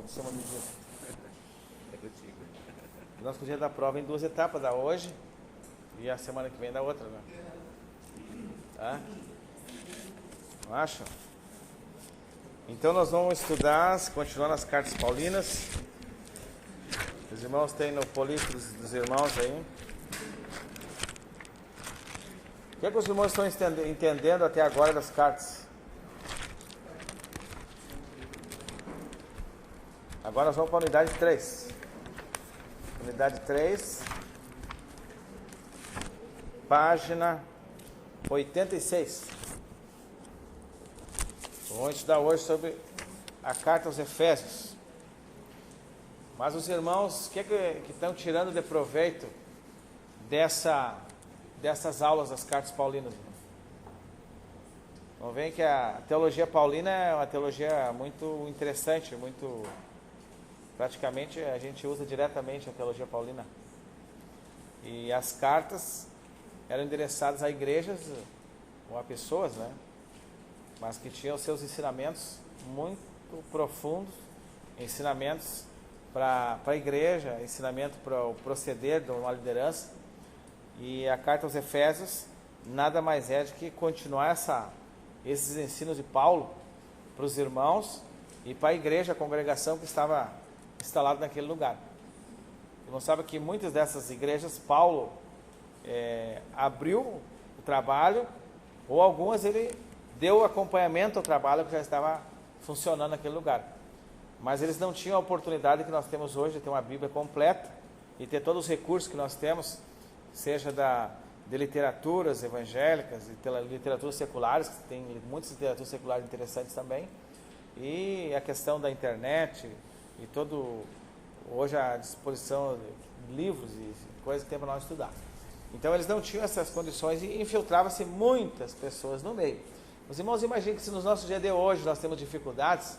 em cima do dia. Nosso dia da prova em 2 etapas, da hoje e a semana que vem da outra, né? Tá? Não acha? Então nós vamos estudar, continuando as cartas paulinas. Os irmãos têm no político dos irmãos aí. O que é que os irmãos estão entendendo até agora das cartas? Agora nós vamos para a unidade 3. Unidade 3, página 86. Vamos estudar hoje sobre a carta aos Efésios. Mas os irmãos, o que estão tirando de proveito dessas aulas das cartas paulinas? Vamos ver que a teologia paulina é uma teologia muito interessante, praticamente a gente usa diretamente a teologia paulina. E as cartas eram endereçadas a igrejas ou a pessoas, né? Mas que tinham seus ensinamentos muito profundos, ensinamentos para a igreja, ensinamento para o proceder de uma liderança. E a carta aos Efésios nada mais é do que continuar esses ensinos de Paulo para os irmãos e para a igreja, a congregação que estava instalada naquele lugar. Não sabe que muitas dessas igrejas Paulo abriu o trabalho, ou algumas ele deu acompanhamento ao trabalho que já estava funcionando naquele lugar. Mas eles não tinham a oportunidade que nós temos hoje de ter uma Bíblia completa e ter todos os recursos que nós temos, seja de literaturas evangélicas e literaturas seculares, que tem muitas literaturas seculares interessantes também, e a questão da internet e hoje a disposição de livros e coisas que tem para nós estudar. Então eles não tinham essas condições e infiltrava-se muitas pessoas no meio. Os irmãos imaginem que se nos nossos dias de hoje nós temos dificuldades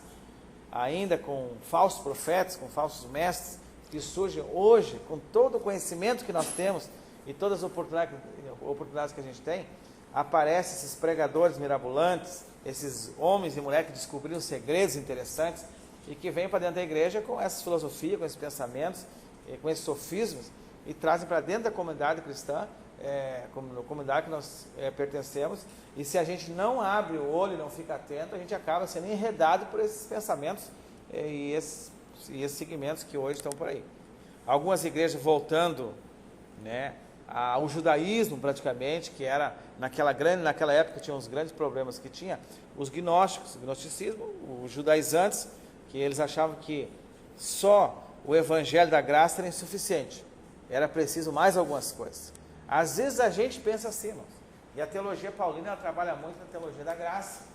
ainda com falsos profetas, com falsos mestres, que surgem hoje, com todo o conhecimento que nós temos e todas as oportunidades que a gente tem, aparecem esses pregadores mirabolantes, esses homens e mulheres que descobriram segredos interessantes e que vêm para dentro da igreja com essas filosofias, com esses pensamentos, com esses sofismas, e trazem para dentro da comunidade cristã, comunidade que nós pertencemos, e se a gente não abre o olho e não fica atento, a gente acaba sendo enredado por esses pensamentos e esses segmentos que hoje estão por aí. Algumas igrejas voltando, né, ao judaísmo praticamente, que era naquela época tinha uns grandes problemas que tinha, os gnósticos, o gnosticismo, os judaizantes, que eles achavam que só o evangelho da graça era insuficiente, era preciso mais algumas coisas. Às vezes a gente pensa assim, irmãos, e a teologia paulina ela trabalha muito na teologia da graça,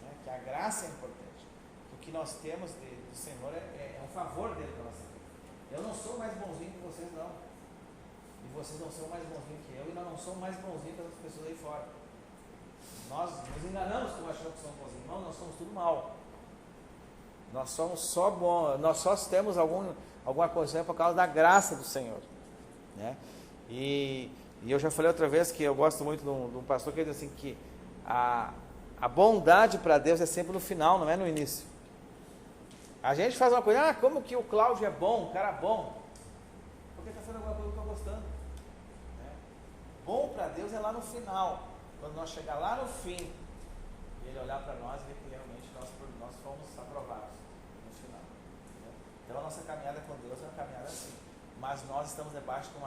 né, que a graça é importante. O que nós temos do Senhor é um favor dele para nós. Eu não sou mais bonzinho que vocês, não. E vocês não são mais bonzinhos que eu, e nós não somos mais bonzinhos que as outras pessoas aí fora. Nós nos enganamos como achamos que somos bonzinhos. Não, nós somos tudo mal. Nós somos só bons, nós só temos alguma coisa por causa da graça do Senhor, né? E eu já falei outra vez que eu gosto muito de um pastor que diz assim que a bondade para Deus é sempre no final, não é no início. A gente faz uma coisa, como que o Cláudio é bom, um cara bom, porque está fazendo alguma coisa que eu estou gostando, né? Bom para Deus é lá no final, quando nós chegar lá no fim, e Ele olhar para nós e ver que realmente nós fomos aprovados no final, né? Então a nossa caminhada com Deus é uma caminhada assim, mas nós estamos debaixo de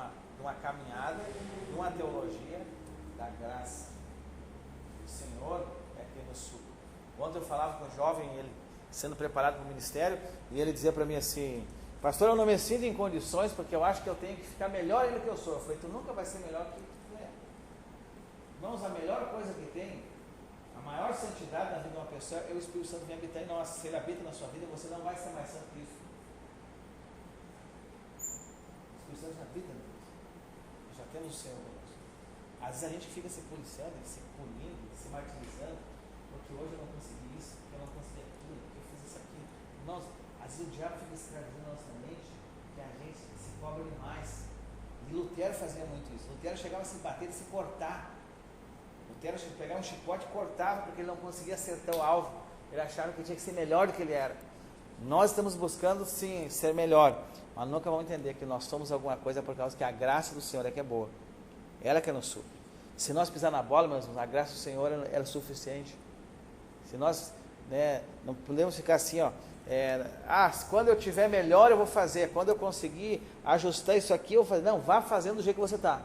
uma caminhada, de uma teologia da graça. O Senhor é quem nos supre. Ontem eu falava com um jovem, ele sendo preparado para o ministério, e ele dizia para mim assim: pastor, eu não me sinto em condições porque eu acho que eu tenho que ficar melhor ainda que eu sou. Eu falei: tu nunca vai ser melhor que tu é. Irmãos, a melhor coisa que tem, a maior santidade na vida de uma pessoa é o Espírito Santo vir habitar em nós. Se ele habita na sua vida, você não vai ser mais santo que isso. O Espírito Santo já habita em nós. Já temos o Senhor conosco. Às vezes a gente fica se policiando, se punindo, se martirizando, porque hoje eu não consegui isso, porque eu não consegui aquilo, porque eu fiz isso aqui. Irmãos, às vezes o diabo fica escravizando a nossa mente, que a gente se cobra demais. E Lutero fazia muito isso. Lutero chegava a se bater e se cortar. Lutero pegava um chicote e cortava, porque ele não conseguia acertar o alvo. Ele achava que tinha que ser melhor do que ele era. Nós estamos buscando, sim, ser melhor, mas nunca vamos entender que nós somos alguma coisa por causa que a graça do Senhor é que é boa. Ela que nos supre. Se nós pisar na bola, meus irmãos, a graça do Senhor é suficiente. Se nós, né, não podemos ficar assim, ó, quando eu tiver melhor eu vou fazer, quando eu conseguir ajustar isso aqui eu vou fazer. Não, vá fazendo do jeito que você está.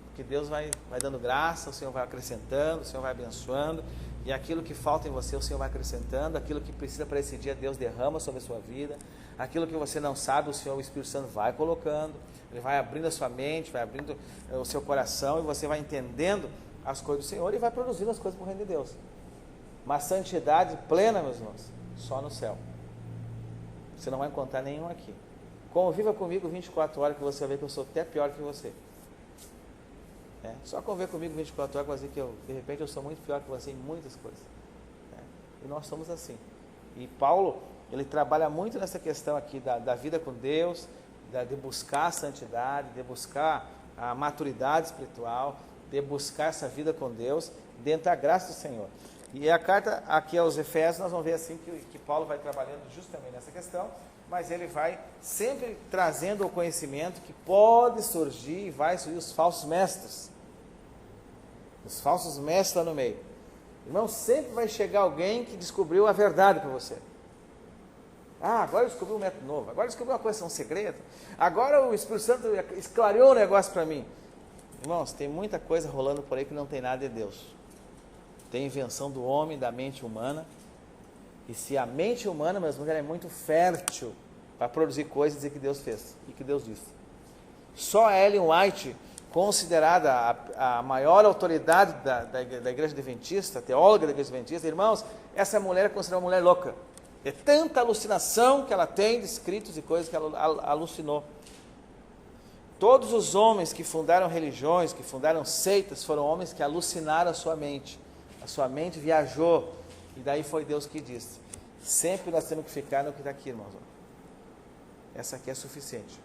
Porque Deus vai dando graça, o Senhor vai acrescentando, o Senhor vai abençoando, e aquilo que falta em você, o Senhor vai acrescentando, aquilo que precisa para esse dia, Deus derrama sobre a sua vida, aquilo que você não sabe, o Senhor, o Espírito Santo vai colocando, Ele vai abrindo a sua mente, vai abrindo o seu coração, e você vai entendendo as coisas do Senhor, e vai produzindo as coisas para o reino de Deus. Mas santidade plena, meus irmãos, só no céu. Você não vai encontrar nenhum aqui. Conviva comigo 24 horas, que você vai ver que eu sou até pior que você. Só conviver comigo 24 horas, vai ver que de repente eu sou muito pior que você em muitas coisas. E nós somos assim. E Paulo, ele trabalha muito nessa questão aqui da vida com Deus, de buscar a santidade, de buscar a maturidade espiritual, de buscar essa vida com Deus, dentro da graça do Senhor. E a carta aqui aos Efésios, nós vamos ver assim que Paulo vai trabalhando justamente nessa questão, mas ele vai sempre trazendo o conhecimento que pode surgir e vai surgir os falsos mestres. Os falsos mestres lá no meio. Irmão, sempre vai chegar alguém que descobriu a verdade para você. Agora eu descobri um método novo, agora eu descobri uma coisa, um segredo, agora o Espírito Santo esclareou o negócio para mim. Irmãos, tem muita coisa rolando por aí que não tem nada de Deus. Tem invenção do homem, da mente humana. E se a mente humana, meus irmãos, ela é muito fértil para produzir coisas e dizer que Deus fez e que Deus disse. Só Ellen White, considerada a maior autoridade da Igreja Adventista, teóloga da Igreja Adventista, irmãos, essa mulher é considerada uma mulher louca. É tanta alucinação que ela tem de escritos e coisas que ela alucinou. Todos os homens que fundaram religiões, que fundaram seitas, foram homens que alucinaram a sua mente. A sua mente viajou, e daí foi Deus que disse. Sempre nós temos que ficar no que está aqui, irmãos. Essa aqui é suficiente.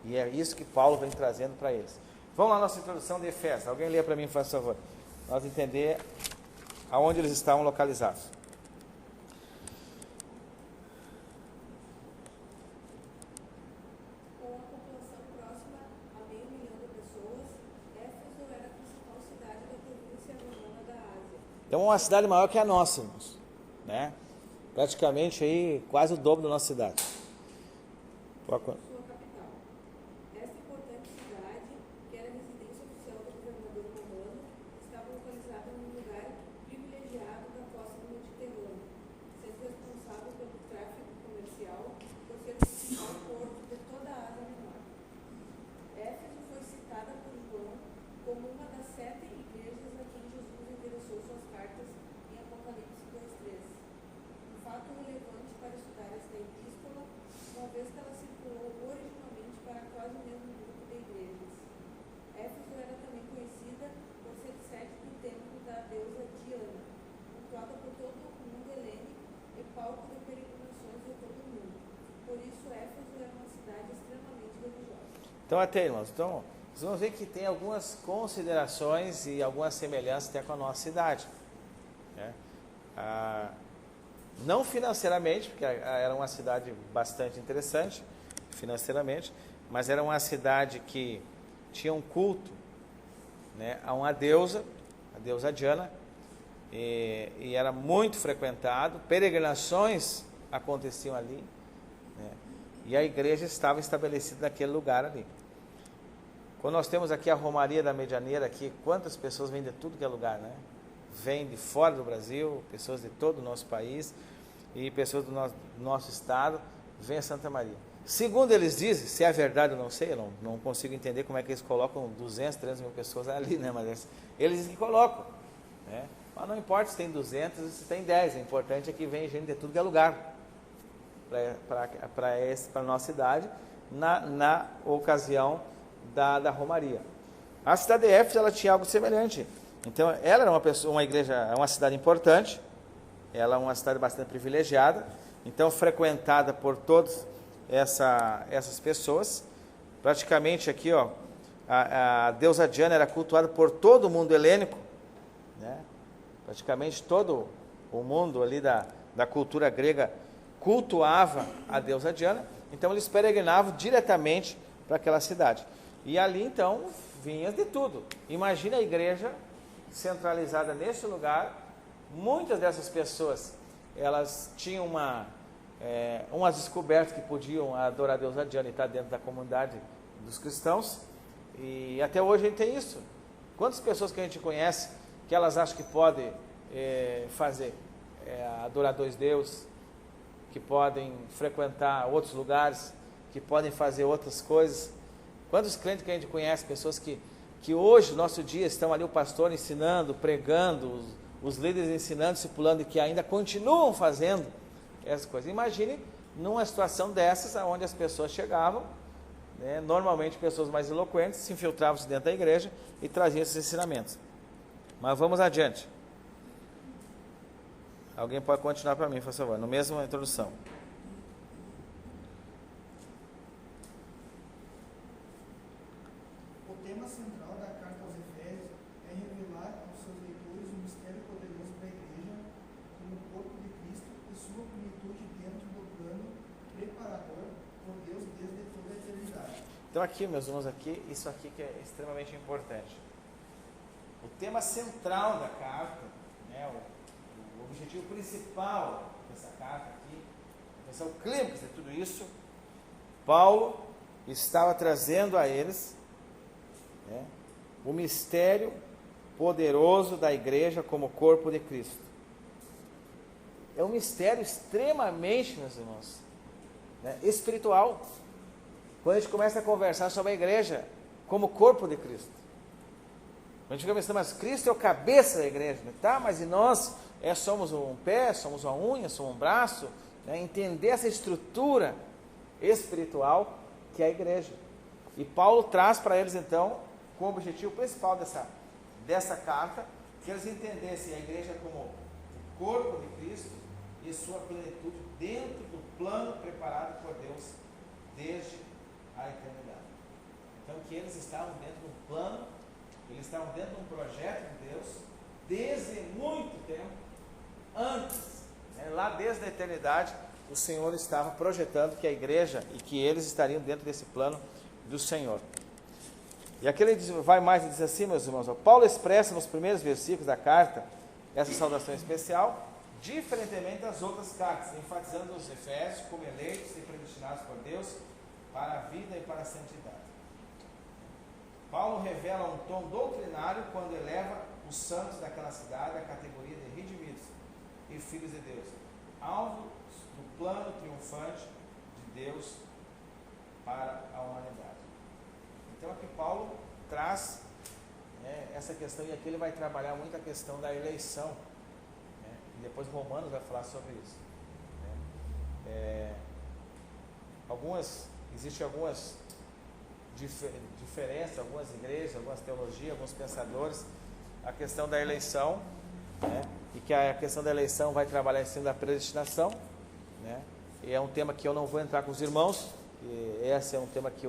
E é isso que Paulo vem trazendo para eles. Vamos lá na nossa introdução de Efésios. Alguém lê para mim, por favor. Nós entender aonde eles estavam localizados. Com a população próxima a meio milhão de pessoas, Éfeso era a principal cidade da província romana da Ásia. Então é uma cidade maior que a nossa, irmãos, né? Praticamente aí quase o dobro da nossa cidade. Sua capital. Esta importante cidade, que era a residência oficial do governador romano, estava localizada num lugar privilegiado da costa do Mediterrâneo, sendo responsável pelo tráfego comercial por ser o principal porto de toda a Ásia Menor. Éfeso foi citada por João como uma das 7 igrejas a quem Jesus endereçou suas cartas em Apocalipse 2:3. Um fato relevante para estudar esta epístola, uma vez que ela circulou originalmente para quase o mesmo grupo de igrejas. Éfeso era também conhecida por ser sede do templo da deusa Diana, cultuada por todo o mundo helênico e palco de peregrinações de todo o mundo. Por isso, Éfeso era uma cidade extremamente religiosa. Então até, irmãos, vocês vão ver que tem algumas considerações e algumas semelhanças até com a nossa cidade, né? Não financeiramente, porque era uma cidade bastante interessante financeiramente, mas era uma cidade que tinha um culto, né, a uma deusa, a deusa Diana, e era muito frequentado, peregrinações aconteciam ali, né, e a igreja estava estabelecida naquele lugar ali. Quando nós temos aqui a Romaria da Medianeira, aqui, quantas pessoas vêm de tudo que é lugar, né? Vêm de fora do Brasil, pessoas de todo o nosso país, e pessoas do nosso estado, vêm a Santa Maria. Segundo eles dizem, se é verdade eu não sei, eu não consigo entender como é que eles colocam 200, 300 mil pessoas ali, né? Mas eles dizem que colocam, né? Mas não importa se tem 200 ou se tem 10, o importante é que vem gente de tudo que é lugar, para a nossa cidade, na ocasião da Romaria. A cidade de Éfeso, ela tinha algo semelhante. Então, ela era uma igreja, uma cidade importante, ela é uma cidade bastante privilegiada, então frequentada por todas essas pessoas. Praticamente aqui, ó, a deusa Diana era cultuada por todo o mundo helênico, né? Praticamente todo o mundo ali da cultura grega cultuava a deusa Diana, então eles peregrinavam diretamente para aquela cidade. E ali então vinha de tudo. Imagina a igreja centralizada nesse lugar. Muitas dessas pessoas, elas tinham umas descobertas que podiam adorar a deusa Diana e estar dentro da comunidade dos cristãos. E até hoje a gente tem isso. Quantas pessoas que a gente conhece que elas acham que podem adorar dois deuses, que podem frequentar outros lugares, que podem fazer outras coisas. Quantos crentes que a gente conhece, pessoas que hoje, no nosso dia, estão ali o pastor ensinando, pregando, os líderes ensinando, discipulando, e que ainda continuam fazendo essas coisas. Imagine numa situação dessas, onde as pessoas chegavam, né, normalmente pessoas mais eloquentes, se infiltravam dentro da igreja e traziam esses ensinamentos. Mas vamos adiante. Alguém pode continuar para mim, por favor, no mesmo introdução. O tema central da carta aos Efésios é revelar aos seus leitores o mistério poderoso da igreja como corpo de Cristo e sua plenitude dentro do plano preparador por Deus desde toda a eternidade. Então aqui, meus irmãos, isso aqui que é extremamente importante. O tema central da carta, né, o objetivo principal dessa carta aqui, esse é o clímax de tudo isso. Paulo estava trazendo a eles, né, o mistério poderoso da igreja como corpo de Cristo. É um mistério extremamente, meus irmãos, né, espiritual. Quando a gente começa a conversar sobre a igreja como corpo de Cristo, a gente fica pensando, mas Cristo é o cabeça da igreja, né? Tá? Mas e nós somos um pé, somos uma unha, somos um braço, né? Entender essa estrutura espiritual que é a igreja. E Paulo traz para eles então, com o objetivo principal dessa carta, que eles entendessem a igreja como o corpo de Cristo e sua plenitude dentro do plano preparado por Deus desde a eternidade. Então que eles estavam dentro de um plano, eles estavam dentro de um projeto de Deus desde muito tempo, antes, né, lá desde a eternidade, o Senhor estava projetando que a igreja e que eles estariam dentro desse plano do Senhor. E aqui ele vai mais e diz assim, meus irmãos, Paulo expressa nos primeiros versículos da carta essa saudação especial, diferentemente das outras cartas, enfatizando os Efésios como eleitos e predestinados por Deus para a vida e para a santidade. Paulo revela um tom doutrinário quando eleva os santos daquela cidade à categoria de redimidos e filhos de Deus, alvo do plano triunfante de Deus para a humanidade. Então aqui Paulo traz, né, essa questão, e aqui ele vai trabalhar muito a questão da eleição, né, e depois Romanos vai falar sobre isso, né. Existem algumas diferenças, algumas igrejas, algumas teologias, alguns pensadores, a questão da eleição, né, e que a questão da eleição vai trabalhar em cima da predestinação, né, e é um tema que eu não vou entrar com os irmãos, e esse é um tema que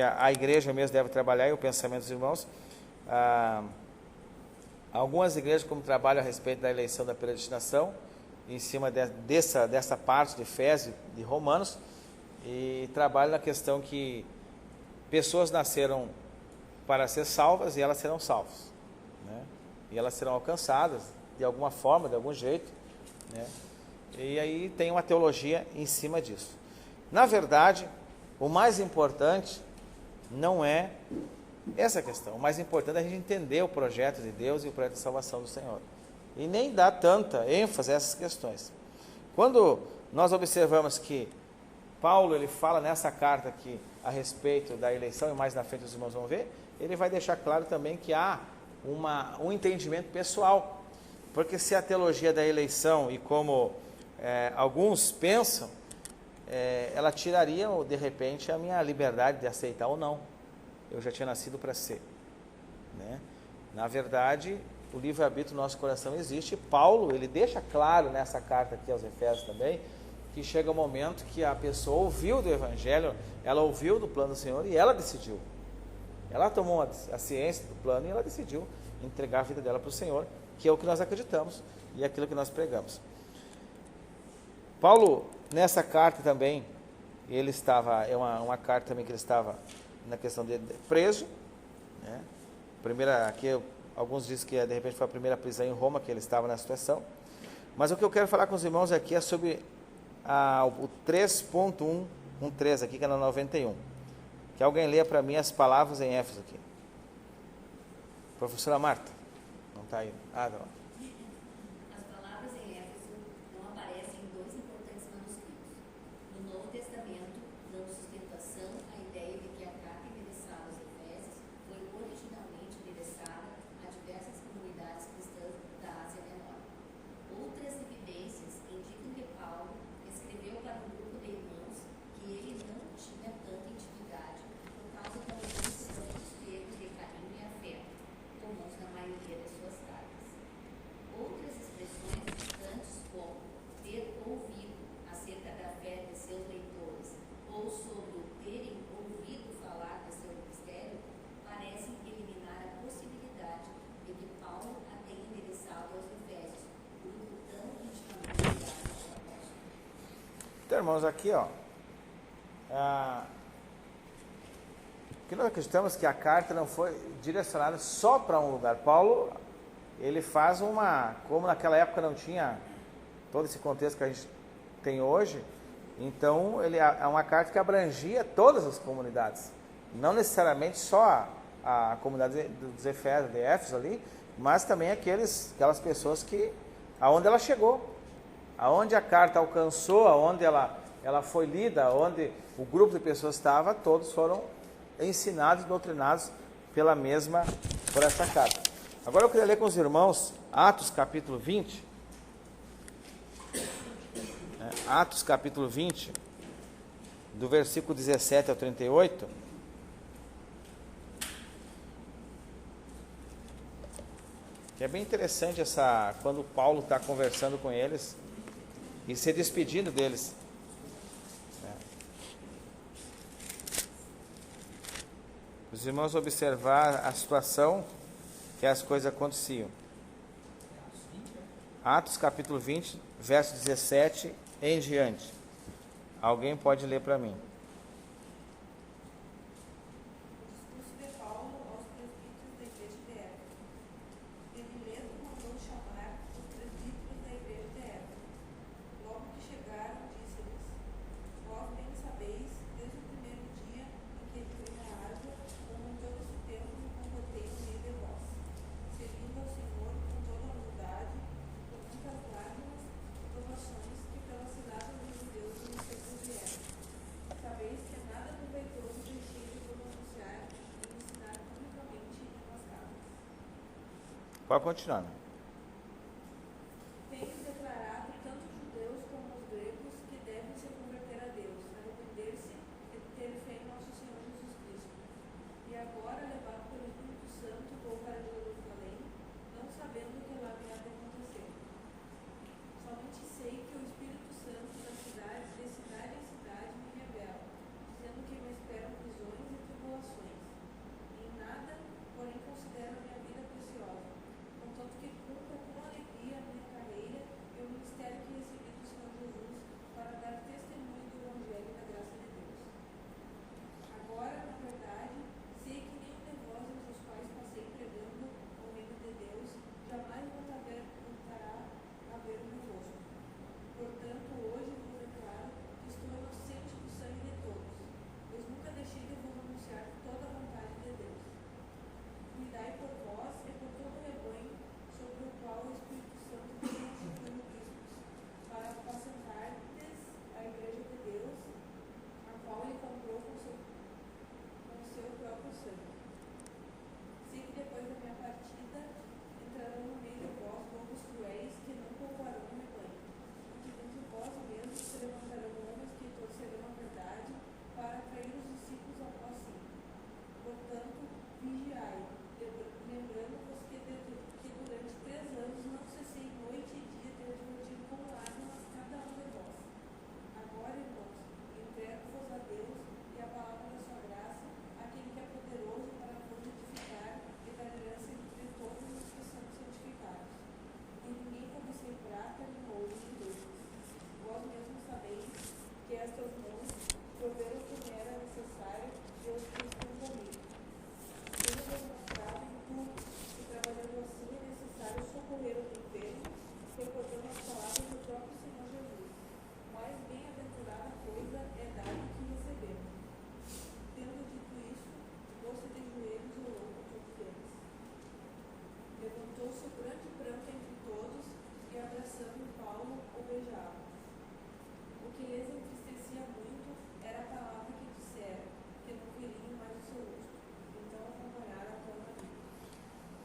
a igreja mesmo deve trabalhar, e o pensamento dos irmãos. Algumas igrejas como trabalham a respeito da eleição da predestinação, em cima dessa parte de Efésios, de Romanos, e trabalham na questão que pessoas nasceram para ser salvas e elas serão salvas, né? E elas serão alcançadas de alguma forma, de algum jeito, né? E aí tem uma teologia em cima disso. Na verdade, o mais importante não é essa questão. O mais importante é a gente entender o projeto de Deus e o projeto de salvação do Senhor. E nem dar tanta ênfase a essas questões. Quando nós observamos que Paulo ele fala nessa carta aqui a respeito da eleição, e mais na frente os irmãos vão ver, ele vai deixar claro também que há um entendimento pessoal. Porque se a teologia da eleição, e como alguns pensam, ela tiraria, de repente, a minha liberdade de aceitar ou não. Eu já tinha nascido para ser, né? Na verdade, o livre-arbítrio do nosso coração existe. Paulo, ele deixa claro nessa carta aqui aos Efésios também, que chega um momento que a pessoa ouviu do Evangelho, ela ouviu do plano do Senhor e ela decidiu. Ela tomou a ciência do plano e ela decidiu entregar a vida dela para o Senhor, que é o que nós acreditamos e aquilo que nós pregamos. Paulo, nessa carta também, ele estava, é uma carta também que ele estava na questão de preso, né? Primeira, aqui alguns dizem que de repente foi a primeira prisão em Roma que ele estava nessa situação. Mas o que eu quero falar com os irmãos aqui é sobre o 3.113 aqui, que é no 91. Que alguém leia para mim as palavras em Éfeso aqui. Professora Marta, não está aí. Ah, não. As palavras em Éfeso não aparecem em dois importantes manuscritos. No Novo Testamento, dando sustentação à ideia de que a carta endereçada aos Efésios foi originalmente endereçada a diversas comunidades cristãs da Ásia Menor. Outras evidências indicam que Paulo escreveu para um grupo de irmãos que ele não tinha tanta intimidade por causa da ausência de outros termos de carinho e afeto, comuns na maioria de suas cartas. Outras expressões distantes, como ter ouvido acerca da fé de seus leitores ou sobre o terem ouvido falar de seu ministério, parecem eliminar a possibilidade de que Paulo a tenha endereçado aos Efésios, grupo tão intimamente ligado ao apóstolo. Então, irmãos, aqui, ó, que nós acreditamos que a carta não foi direcionada só para um lugar. Paulo, ele faz como naquela época não tinha todo esse contexto que a gente tem hoje, então ele é uma carta que abrangia todas as comunidades, não necessariamente só a comunidade dos Efésios, de Éfeso ali, mas também aquelas pessoas aonde ela chegou, aonde a carta alcançou, aonde ela foi lida, aonde o grupo de pessoas estava, todos foram ensinados, doutrinados por essa carta. Agora eu queria ler com os irmãos Atos capítulo 20. Atos capítulo 20, do versículo 17 ao 38. Que é bem interessante quando Paulo está conversando com eles e se despedindo deles. Os irmãos observar a situação que as coisas aconteciam. Atos capítulo 20, verso 17 em diante. Alguém pode ler para mim? O discurso de Paulo aos presbíteros da igreja de Éfeso. Ele mesmo mandou chamar os presbíteros da igreja de Éfeso. Logo que chegaram, disse-lhes: Vós bem sabeis, desde o primeiro dia em que entrei na água, como em todo esse tempo me comportei no meio de vós, servindo ao Senhor com toda a humildade, com muitas lágrimas e provações que pelas ciladas dos judeus me sobrevieram. Sabeis que nada proveitoso deixei de vos anunciar e ensinar publicamente em umas casas. Pode continuar. Tenho declarado tanto os judeus como os gregos que devem se converter a Deus, arrepender-se e ter fé em nosso Senhor Jesus Cristo. E agora, levado pelo Espírito Santo, vou para Jerusalém, não sabendo o que lá me há de acontecer. Somente sei que o Espírito Santo de cidade em cidade me revela, dizendo que me esperam prisões e tribulações. Em nada, porém, considero a minha vida preciosa, contanto que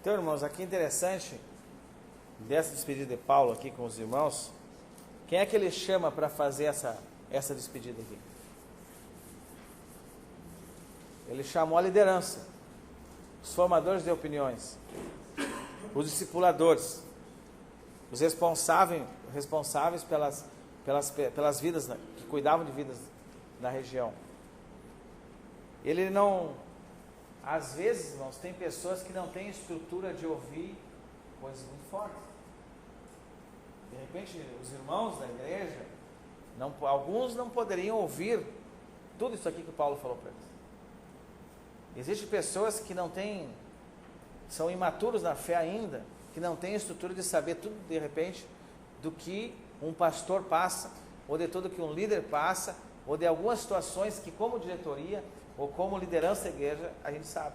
Então, irmãos, aqui é interessante, dessa despedida de Paulo aqui com os irmãos, quem é que ele chama para fazer essa despedida aqui? Ele chamou a liderança, os formadores de opiniões, os discipuladores, os responsáveis pelas vidas, né, que cuidavam de vidas na região. Ele não... Às vezes, irmãos, tem pessoas que não têm estrutura de ouvir coisas muito fortes. De repente, os irmãos da igreja, alguns não poderiam ouvir tudo isso aqui que Paulo falou para eles. Existem pessoas que não têm, são imaturos na fé ainda, que não têm estrutura de saber tudo, de repente, do que um pastor passa, ou de tudo que um líder passa, ou de algumas situações que, como diretoria, ou como liderança da igreja, a gente sabe.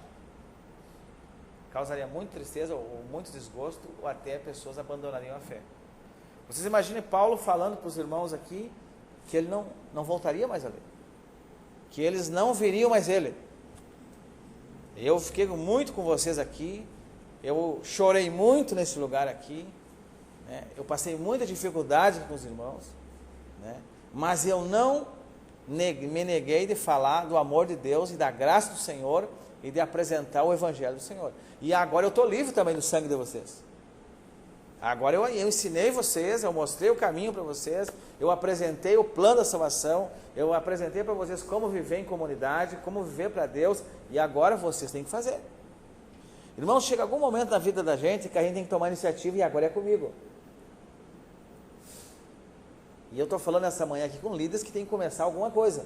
Causaria muita tristeza, ou muito desgosto, ou até pessoas abandonariam a fé. Vocês imaginem Paulo falando para os irmãos aqui, que ele não voltaria mais a ler. Que eles não viriam mais ele. Eu fiquei muito com vocês aqui, eu chorei muito nesse lugar aqui, né? Eu passei muita dificuldade com os irmãos, né? Mas eu não me neguei de falar do amor de Deus e da graça do Senhor e de apresentar o Evangelho do Senhor. E agora eu estou livre também do sangue de vocês. Agora eu ensinei vocês, eu mostrei o caminho para vocês, eu apresentei o plano da salvação, eu apresentei para vocês como viver em comunidade, como viver para Deus, e agora vocês têm que fazer. Irmãos, chega algum momento na vida da gente que a gente tem que tomar iniciativa, e agora é comigo. E eu estou falando essa manhã aqui com líderes que tem que começar alguma coisa.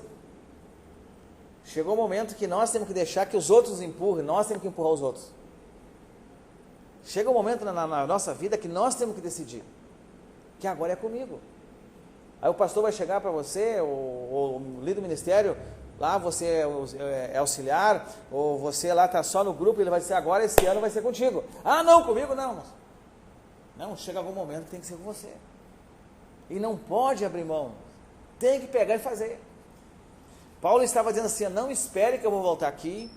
Chegou o momento que nós temos que deixar que os outros empurrem, nós temos que empurrar os outros. Chega um momento na nossa vida que nós temos que decidir, que agora é comigo. Aí o pastor vai chegar para você, ou o líder do ministério, lá você é auxiliar, ou você lá está só no grupo, ele vai dizer, agora esse ano vai ser contigo. Ah, não, comigo não. Não, chega algum momento que tem que ser com você. E não pode abrir mão, tem que pegar e fazer. Paulo estava dizendo assim, não espere que eu vou voltar aqui,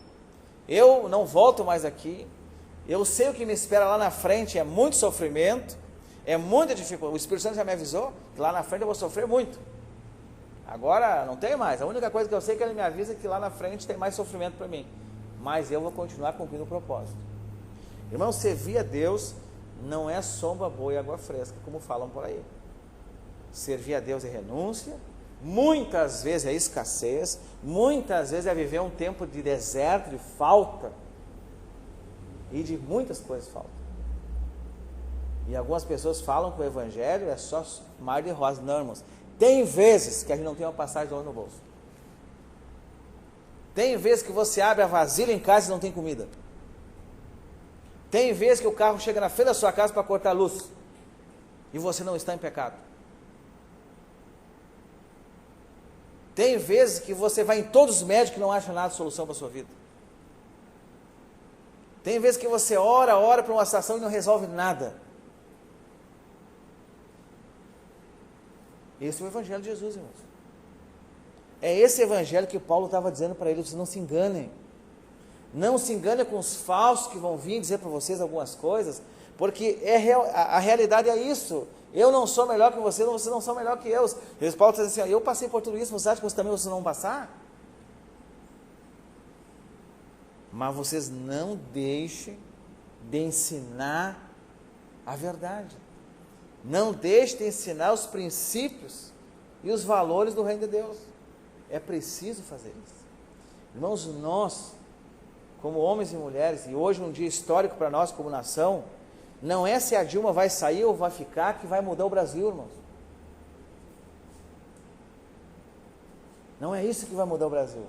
eu não volto mais aqui, eu sei o que me espera lá na frente, é muito sofrimento, é muita dificuldade. O Espírito Santo já me avisou que lá na frente eu vou sofrer muito. Agora não tem mais, a única coisa que eu sei é que ele me avisa que lá na frente tem mais sofrimento para mim, mas eu vou continuar cumprindo o propósito. Irmão, servir a Deus não é sombra boa e água fresca, como falam por aí. Servir a Deus é renúncia, muitas vezes é escassez, muitas vezes é viver um tempo de deserto, de falta, e de muitas coisas faltam. E algumas pessoas falam que o Evangelho é só mar de rosas. Não, irmãos, tem vezes que a gente não tem uma passagem de ouro no bolso. Tem vezes que você abre a vasilha em casa e não tem comida. Tem vezes que o carro chega na frente da sua casa para cortar a luz, e você não está em pecado. Tem vezes que você vai em todos os médicos e não acha nada de solução para a sua vida. Tem vezes que você ora para uma situação e não resolve nada. Esse é o Evangelho de Jesus, irmãos. É esse Evangelho que Paulo estava dizendo para eles, vocês não se enganem. Não se enganem com os falsos que vão vir dizer para vocês algumas coisas, porque a realidade é isso. Eu não sou melhor que vocês não são melhor que eu. Paulo está dizendo assim, eu passei por tudo isso, você acha que vocês também não vão passar? Mas vocês não deixem de ensinar a verdade. Não deixem de ensinar os princípios e os valores do reino de Deus. É preciso fazer isso. Irmãos, nós, como homens e mulheres, e hoje um dia histórico para nós como nação, não é se a Dilma vai sair ou vai ficar que vai mudar o Brasil, irmãos. Não é isso que vai mudar o Brasil.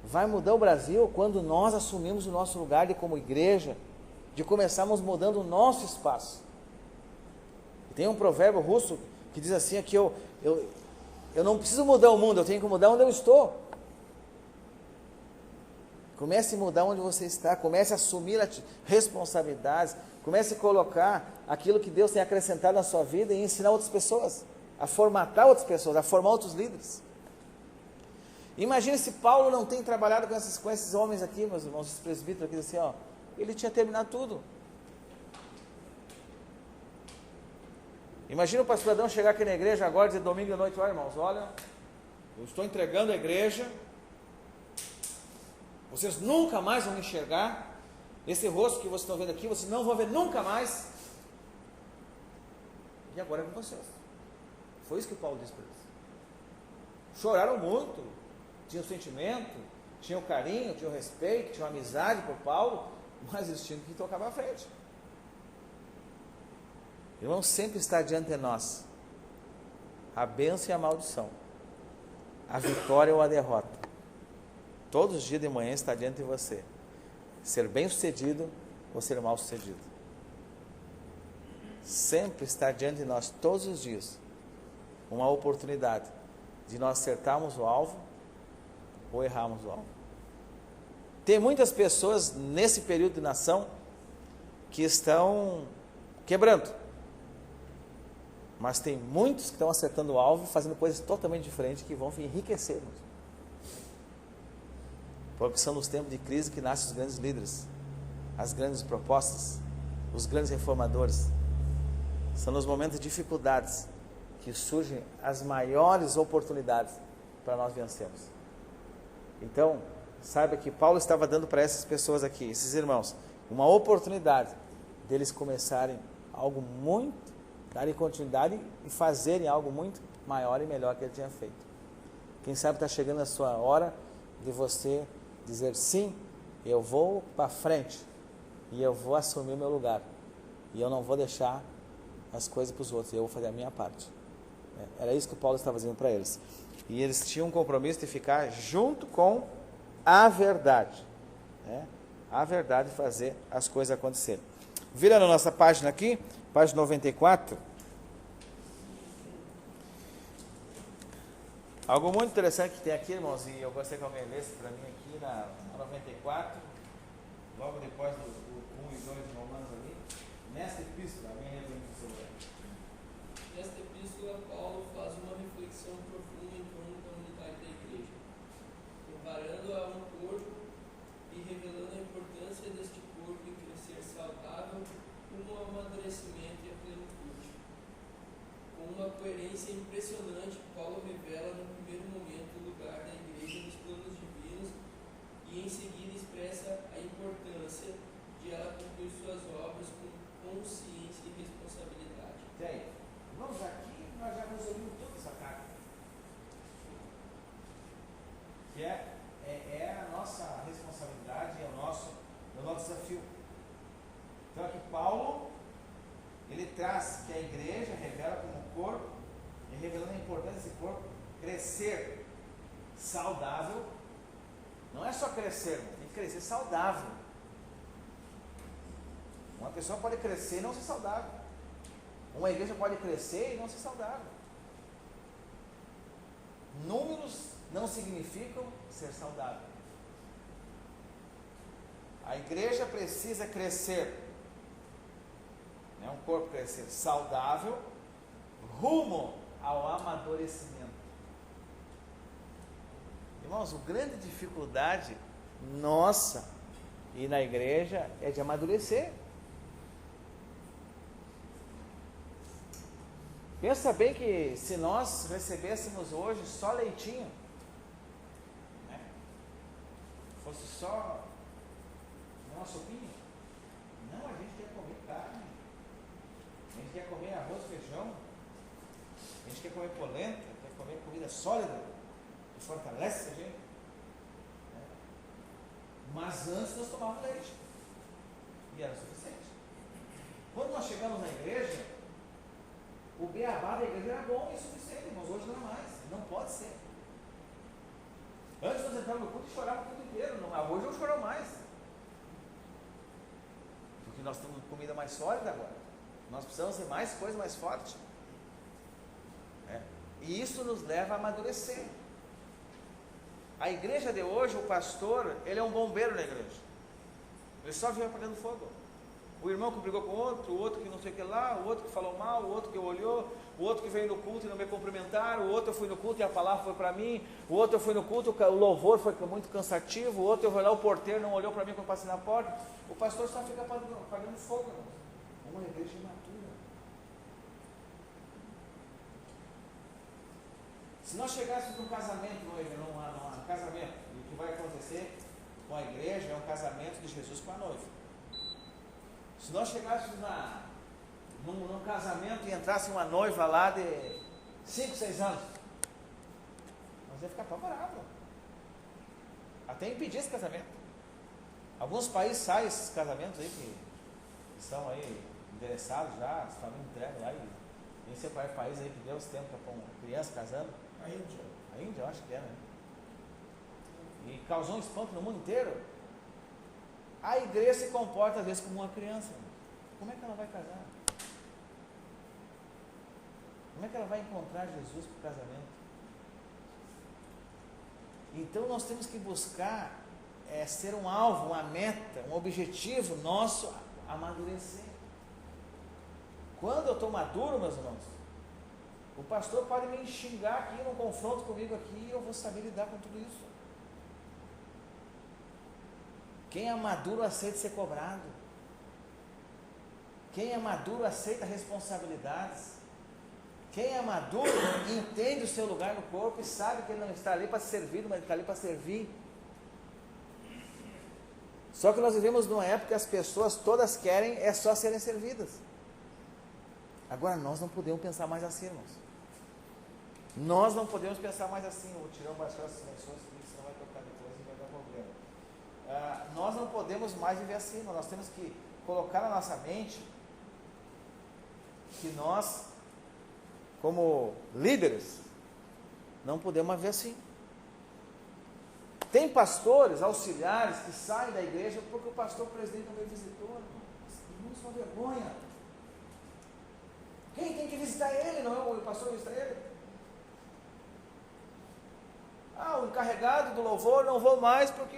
Vai mudar o Brasil quando nós assumimos o nosso lugar de como igreja, de começarmos mudando o nosso espaço. Tem um provérbio russo que diz assim, que eu não preciso mudar o mundo, eu tenho que mudar onde eu estou. Comece a mudar onde você está, comece a assumir responsabilidades, comece a colocar aquilo que Deus tem acrescentado na sua vida e ensinar outras pessoas, a formatar outras pessoas, a formar outros líderes. Imagine se Paulo não tem trabalhado com esses homens aqui, meus irmãos, esses presbíteros aqui, assim, ele tinha terminado tudo. Imagina o pastor Adão chegar aqui na igreja agora e dizer domingo de noite: olha, irmãos, olha, eu estou entregando a igreja, vocês nunca mais vão me enxergar, esse rosto que vocês estão vendo aqui, vocês não vão ver nunca mais, e agora é com vocês. Foi isso que Paulo disse para eles. Choraram muito, tinham sentimento, tinham carinho, tinham respeito, tinham amizade por Paulo, mas eles tinham que tocar para frente. Irmão, sempre está diante de nós a bênção e a maldição, a vitória ou a derrota. Todos os dias de manhã está diante de você ser bem sucedido ou ser mal sucedido. Sempre está diante de nós, todos os dias, uma oportunidade de nós acertarmos o alvo ou errarmos o alvo. Tem muitas pessoas nesse período de nação que estão quebrando, mas tem muitos que estão acertando o alvo e fazendo coisas totalmente diferentes que vão enriquecer-nos. Porque são nos tempos de crise que nascem os grandes líderes, as grandes propostas, os grandes reformadores. São nos momentos de dificuldades que surgem as maiores oportunidades para nós vencermos. Então, saiba que Paulo estava dando para essas pessoas aqui, esses irmãos, uma oportunidade deles começarem algo muito, darem continuidade e fazerem algo muito maior e melhor que ele tinha feito. Quem sabe está chegando a sua hora de você dizer: sim, eu vou para frente e eu vou assumir o meu lugar e eu não vou deixar as coisas para os outros, eu vou fazer a minha parte. Era isso que Paulo estava dizendo para eles. E eles tinham um compromisso de ficar junto com a verdade, a verdade, fazer as coisas acontecerem. Vira na nossa página aqui, página 94. Algo muito interessante que tem aqui, irmãos, e eu gostaria que alguém lesse para mim aqui na 94, logo depois do 1 e 2 de Romanos ali, nesta epístola, alguém lê para mim o celular. Nesta epístola, Paulo faz uma reflexão profunda em torno da unidade da igreja, comparando-a a um corpo e revelando a importância deste corpo em crescer saudável rumo ao amadurecimento e à plenitude. Com uma coerência impressionante, Paulo revela no primeiro momento o lugar da igreja nos planos divinos e em seguida expressa a importância de ela cumprir suas obras com consciência e responsabilidade. E aí? Vamos aqui, nós já resolvemos toda essa carta. Que é a nossa responsabilidade, é o nosso desafio. Então aqui Paulo, ele traz que a igreja revela como corpo, e revelando a importância desse corpo, crescer saudável. Não é só crescer, tem que crescer saudável. Uma pessoa pode crescer e não ser saudável. Uma igreja pode crescer e não ser saudável. Números não significam ser saudável. A igreja precisa crescer, um corpo crescer saudável, rumo ao amadurecimento. Irmãos, a grande dificuldade nossa e na igreja é de amadurecer. Pensa bem que se nós recebêssemos hoje só leitinho, fosse só uma sopinha, não, a gente quer comer carne, a gente quer comer arroz, feijão, a gente quer comer polenta, quer comer comida sólida, que fortalece a gente. Mas antes nós tomávamos leite, e era suficiente. Quando nós chegamos na igreja, o beabá da igreja era bom e suficiente, mas hoje não é mais, não pode ser. Antes nós entrávamos no culto e chorávamos o culto inteiro, hoje não choramos mais. Porque nós temos comida mais sólida agora. Nós precisamos de mais coisa mais forte. E isso nos leva a amadurecer. A igreja de hoje, o pastor, ele é um bombeiro na igreja. Ele só vive apagando fogo. O irmão que brigou com o outro que não sei o que lá, o outro que falou mal, o outro que olhou, o outro que veio no culto e não me cumprimentaram, o outro eu fui no culto e a palavra foi para mim, o outro eu fui no culto, o louvor foi muito cansativo, o outro eu fui lá, o porteiro não olhou para mim quando passei na porta. O pastor só fica apagando fogo, irmãos. Uma igreja imatura. Se nós chegássemos num casamento, num casamento, e o que vai acontecer com a igreja é um casamento de Jesus com a noiva. Se nós chegássemos num casamento e entrasse uma noiva lá de 5, 6 anos, nós ia ficar apavorados. Até impedir esse casamento. Alguns países saem esses casamentos aí que estão aí endereçados já, as famílias entregam lá, e nem sei qual é o país aí que deu esse tempo para uma criança casando. A Índia. A Índia, eu acho que é, né? E causou um espanto no mundo inteiro. A igreja se comporta às vezes como uma criança. Como é que ela vai casar? Como é que ela vai encontrar Jesus para o casamento? Então nós temos que buscar ser um alvo, uma meta, um objetivo nosso, amadurecer. Quando eu estou maduro, meus irmãos, o pastor pode me xingar aqui, num confronto comigo aqui, e eu vou saber lidar com tudo isso. Quem é maduro aceita ser cobrado. Quem é maduro aceita responsabilidades. Quem é maduro entende o seu lugar no corpo e sabe que ele não está ali para ser servido, mas ele está ali para servir. Só que nós vivemos numa época que as pessoas todas querem só serem servidas. Agora nós não podemos pensar mais assim, irmãos. Nós não podemos pensar mais assim. O tirão baixou as silenciosas, senão vai tocar depois e vai dar problema. Nós não podemos mais viver assim. Nós temos que colocar na nossa mente que nós, como líderes, não podemos mais viver assim. Tem pastores, auxiliares que saem da igreja porque o pastor presidente não veio visitou, irmãos. Isso é uma vergonha. Quem tem que visitar ele? Não é o pastor que visita ele? O encarregado do louvor, não vou mais porque,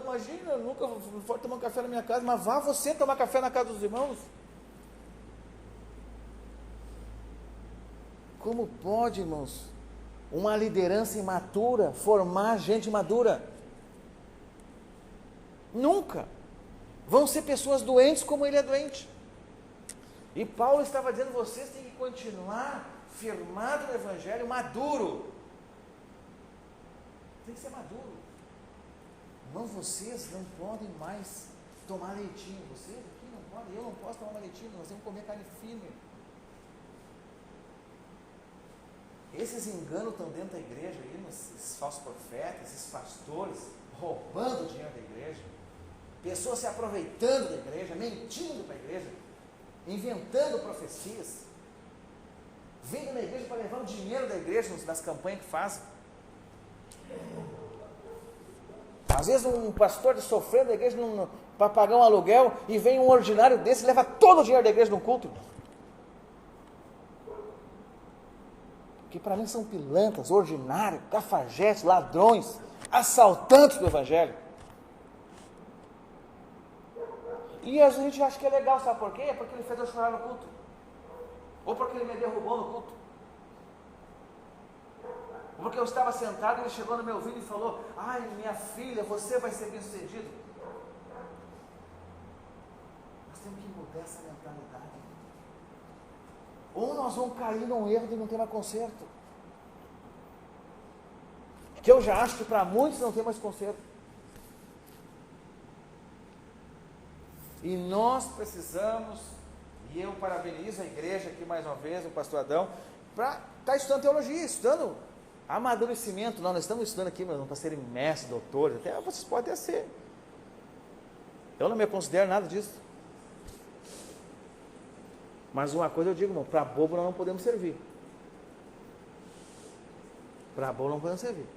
imagina, eu nunca vou tomar um café na minha casa, mas vá você tomar café na casa dos irmãos. Como pode, irmãos, uma liderança imatura formar gente madura? Nunca. Vão ser pessoas doentes como ele é doente. E Paulo estava dizendo, vocês têm que continuar firmado no Evangelho, maduro. Tem que ser maduro. Irmão, vocês não podem mais tomar leitinho. Vocês aqui não podem, eu não posso tomar leitinho, nós temos que comer carne firme. Esses enganos estão dentro da igreja aí, esses falsos profetas, esses pastores, roubando o dinheiro da igreja, pessoas se aproveitando da igreja, mentindo para a igreja, inventando profecias, vindo na igreja para levar o dinheiro da igreja nas campanhas que fazem. Às vezes um pastor está sofrendo da igreja para pagar um aluguel e vem um ordinário desse e leva todo o dinheiro da igreja num culto. Que para mim são pilantras, ordinários, cafajestes, ladrões, assaltantes do Evangelho. E a gente acha que é legal, sabe por quê? É porque ele fez eu chorar no culto. Ou porque ele me derrubou no culto. Ou porque eu estava sentado e ele chegou no meu ouvido e falou, ai minha filha, você vai ser bem sucedido. Nós temos que mudar essa mentalidade. Ou nós vamos cair num erro de não ter mais conserto. Que eu já acho que para muitos não tem mais conserto. E nós precisamos, e eu parabenizo a igreja aqui mais uma vez, o pastor Adão, para estar estudando teologia, estudando amadurecimento. Nós estamos estudando aqui, mas não para serem mestres, doutores, até vocês podem até ser. Eu não me considero nada disso. Mas uma coisa eu digo, irmão, para bobo nós não podemos servir. Para bobo não podemos servir.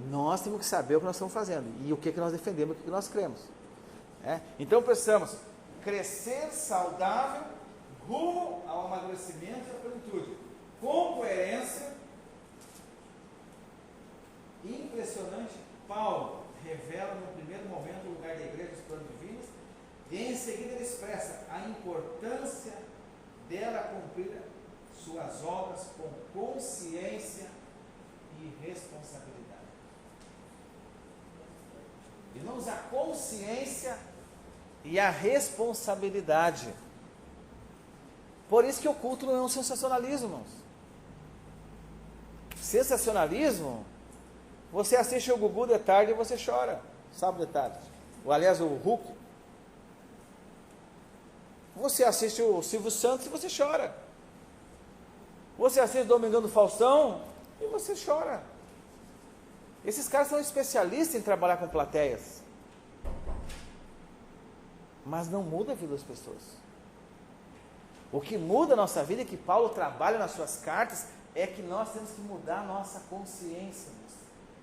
Nós temos que saber o que nós estamos fazendo e o que nós defendemos, o que nós cremos. Então precisamos crescer saudável rumo ao amadurecimento e à plenitude, com coerência. Impressionante, Paulo revela no primeiro momento o lugar da igreja dos planos divinos e em seguida ele expressa a importância consciência e responsabilidade. Irmãos, a consciência e a responsabilidade. Por isso que o culto não é um sensacionalismo, irmãos. Sensacionalismo, você assiste o Gugu de tarde e você chora, sábado de tarde. Ou, aliás, o Hulk. Você assiste o Silvio Santos e você chora. Você assiste o Domingão do Faustão e você chora. Esses caras são especialistas em trabalhar com plateias. Mas não muda a vida das pessoas. O que muda a nossa vida, e que Paulo trabalha nas suas cartas, é que nós temos que mudar a nossa consciência.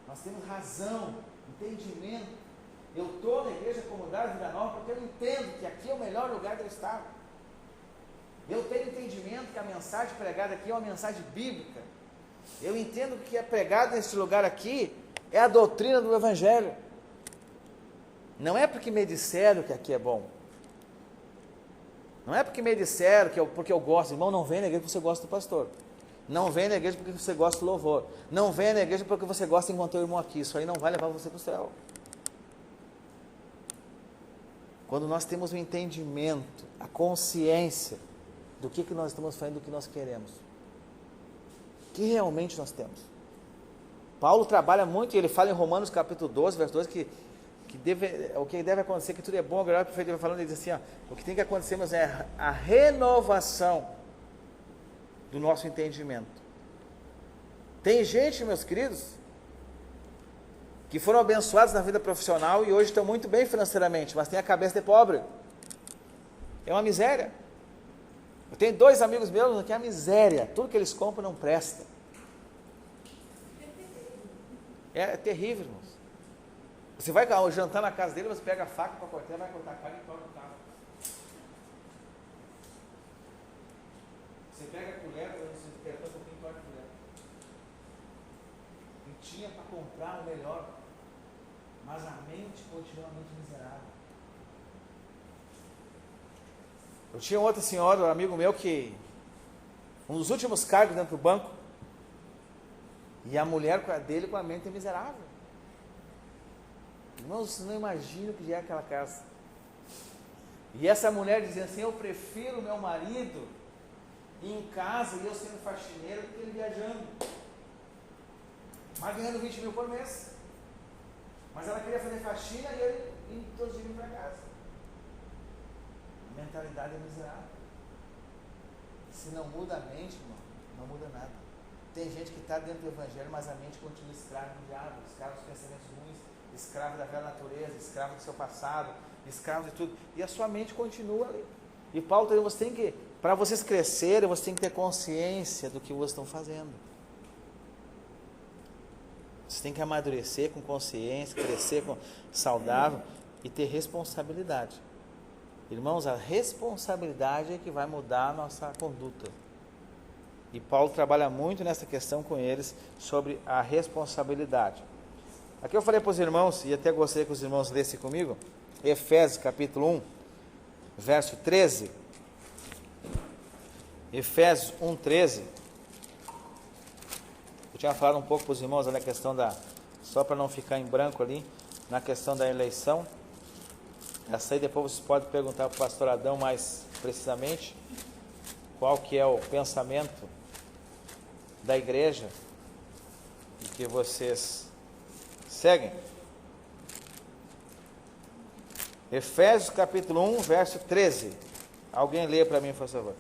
Nós temos razão, entendimento. Eu estou na igreja comunidade Vida Nova porque eu entendo que aqui é o melhor lugar de eu estar. Eu tenho entendimento que a mensagem pregada aqui é uma mensagem bíblica. Eu entendo que a pregada neste lugar aqui é a doutrina do Evangelho. Não é porque me disseram que aqui é bom. Não é porque me disseram porque eu gosto. Irmão, não vem na igreja porque você gosta do pastor. Não vem na igreja porque você gosta do louvor. Não vem na igreja porque você gosta de encontrar o irmão aqui. Isso aí não vai levar você para o céu. Quando nós temos o entendimento, a consciência do que nós estamos fazendo, do que nós queremos. Que realmente nós temos. Paulo trabalha muito, e ele fala em Romanos capítulo 12, verso 2, que o que deve acontecer, que tudo é bom, agora perfeito, ele vai falando, ele diz assim, ó, o que tem que acontecer, mas é a renovação do nosso entendimento. Tem gente, meus queridos, que foram abençoados na vida profissional e hoje estão muito bem financeiramente, mas tem a cabeça de pobre. É uma miséria. Eu tenho 2 amigos meus que é a miséria, tudo que eles compram não presta. É terrível, irmãos. Você vai jantar na casa dele, você pega a faca para cortar, vai cortar a carne e corta o carro. Você pega a colher, você quer um pouquinho e corta a colher. E tinha para comprar o melhor, mas a mente continuamente miserável. Eu tinha outra senhora, um amigo meu, que um dos últimos cargos dentro do banco, e a mulher dele com a mente miserável. Irmãos, você não imagina o que é aquela casa. E essa mulher dizia assim, eu prefiro meu marido em casa e eu sendo faxineira do que ele viajando. Mas ganhando 20 mil por mês. Mas ela queria fazer faxina e ele indo todos os dias para casa. A mentalidade é miserável. Se não muda a mente, irmão, não muda nada. Tem gente que está dentro do Evangelho, mas a mente continua escrava do diabo, escrava dos pensamentos ruins, escravo da velha natureza, escravo do seu passado, escravo de tudo. E a sua mente continua ali. E Paulo também, você tem que, para vocês crescerem, você tem que ter consciência do que vocês estão fazendo. Você tem que amadurecer com consciência, crescer com saudável e ter responsabilidade. Irmãos, a responsabilidade é que vai mudar a nossa conduta. E Paulo trabalha muito nessa questão com eles sobre a responsabilidade. Aqui eu falei para os irmãos, e até gostaria que os irmãos lessem comigo, Efésios capítulo 1, verso 13. Efésios 1, 13. Eu tinha falado um pouco para os irmãos na questão só para não ficar em branco ali, na questão da eleição. Essa aí depois vocês podem perguntar para o pastor Adão mais precisamente, qual que é o pensamento da igreja e que vocês seguem. Efésios capítulo 1, verso 13. Alguém lê para mim, por favor.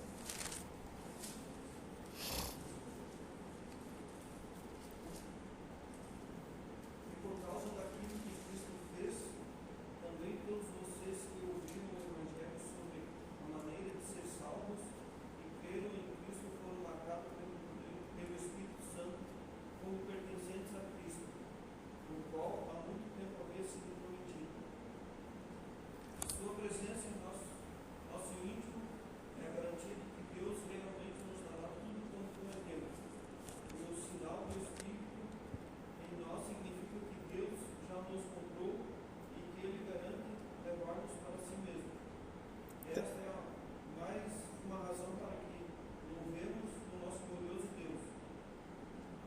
Sua presença em nosso íntimo é a garantia de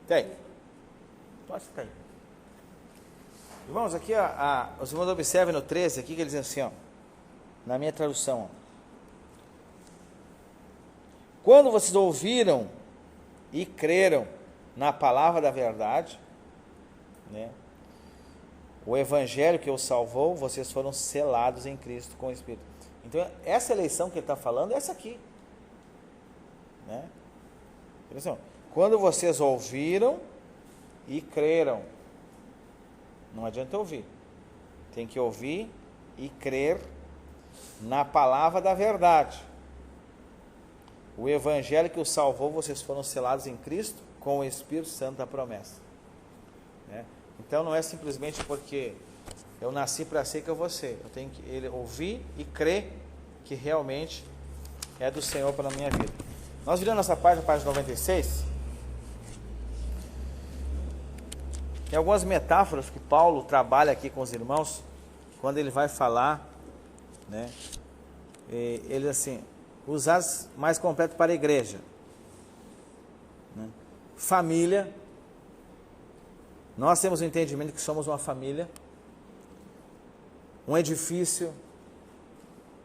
Tem. Pode ficar aí. Irmãos, aqui, os irmãos observem no 13, aqui que eles dizem assim, ó, na minha tradução, ó. Quando vocês ouviram e creram na palavra da verdade, né, o evangelho que os salvou, vocês foram selados em Cristo com o Espírito. Então, essa eleição que ele está falando é essa aqui. Né? Quando vocês ouviram e creram, não adianta ouvir, tem que ouvir e crer na palavra da verdade. O evangelho que os salvou, vocês foram selados em Cristo com o Espírito Santo da promessa. Né? Então não é simplesmente porque eu nasci para ser que eu vou ser. Eu tenho que ouvir e crer que realmente é do Senhor para a minha vida. Nós viramos nossa página 96. Tem algumas metáforas que Paulo trabalha aqui com os irmãos, quando ele vai falar, né? Ele assim, usar mais completo para a igreja. Né? Família. Nós temos o entendimento que somos uma família. Um edifício,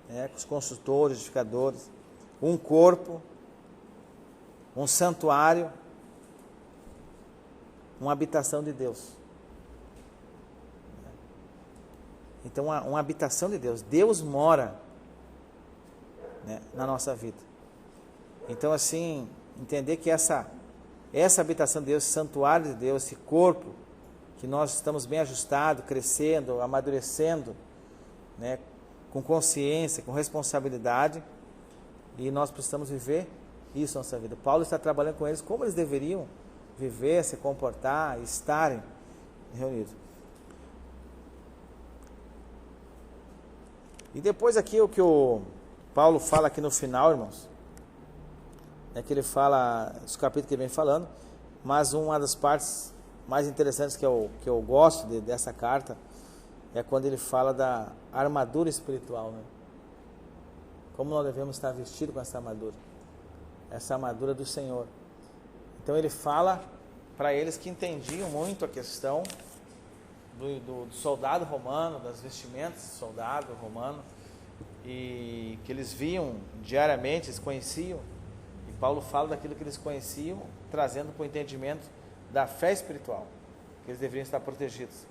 né, com os construtores, edificadores. Um corpo. Um santuário. Uma habitação de Deus. Então, uma habitação de Deus. Deus mora, né, na nossa vida. Então, assim, entender que essa habitação de Deus, esse santuário de Deus, esse corpo, que nós estamos bem ajustados, crescendo, amadurecendo, né, com consciência, com responsabilidade, e nós precisamos viver isso na nossa vida. Paulo está trabalhando com eles como eles deveriam viver, se comportar, estarem reunidos. E depois aqui o que o Paulo fala aqui no final, irmãos, é que ele fala, esse capítulo que ele vem falando, mas uma das partes mais interessantes que eu gosto dessa carta é quando ele fala da armadura espiritual, né? Como nós devemos estar vestidos com essa armadura do Senhor. Então ele fala para eles que entendiam muito a questão do soldado romano, das vestimentas do soldado romano, e que eles viam diariamente, eles conheciam, e Paulo fala daquilo que eles conheciam, trazendo para o entendimento da fé espiritual, que eles deveriam estar protegidos.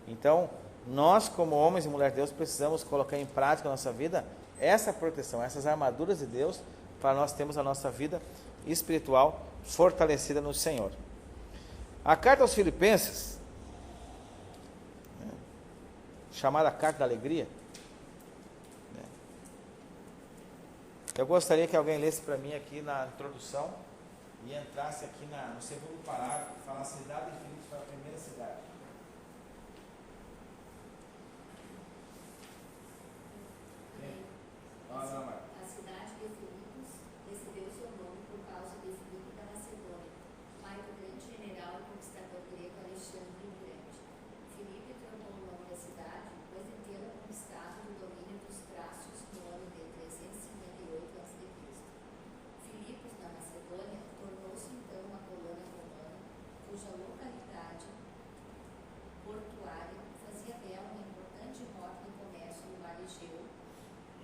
Então, nós como homens e mulheres de Deus precisamos colocar em prática na nossa vida essa proteção, essas armaduras de Deus, para nós termos a nossa vida espiritual fortalecida no Senhor. A carta aos Filipenses, né, chamada Carta da Alegria, né, eu gostaria que alguém lesse para mim aqui na introdução e entrasse aqui no segundo parágrafo, que fala a cidade de Filipos para a primeira cidade. A cidade de Filipos recebeu seu nome por causa de Filipe da Macedônia, pai do grande general e conquistador grego Alexandre o Grande. Filipe trocou o nome da cidade, pois de tê-la conquistado do domínio dos Trácios no ano de 358 a.C. Filipos, na Macedônia, tornou-se então uma colônia romana, cuja localidade portuária fazia dela uma importante rota de comércio no Mar Egeu,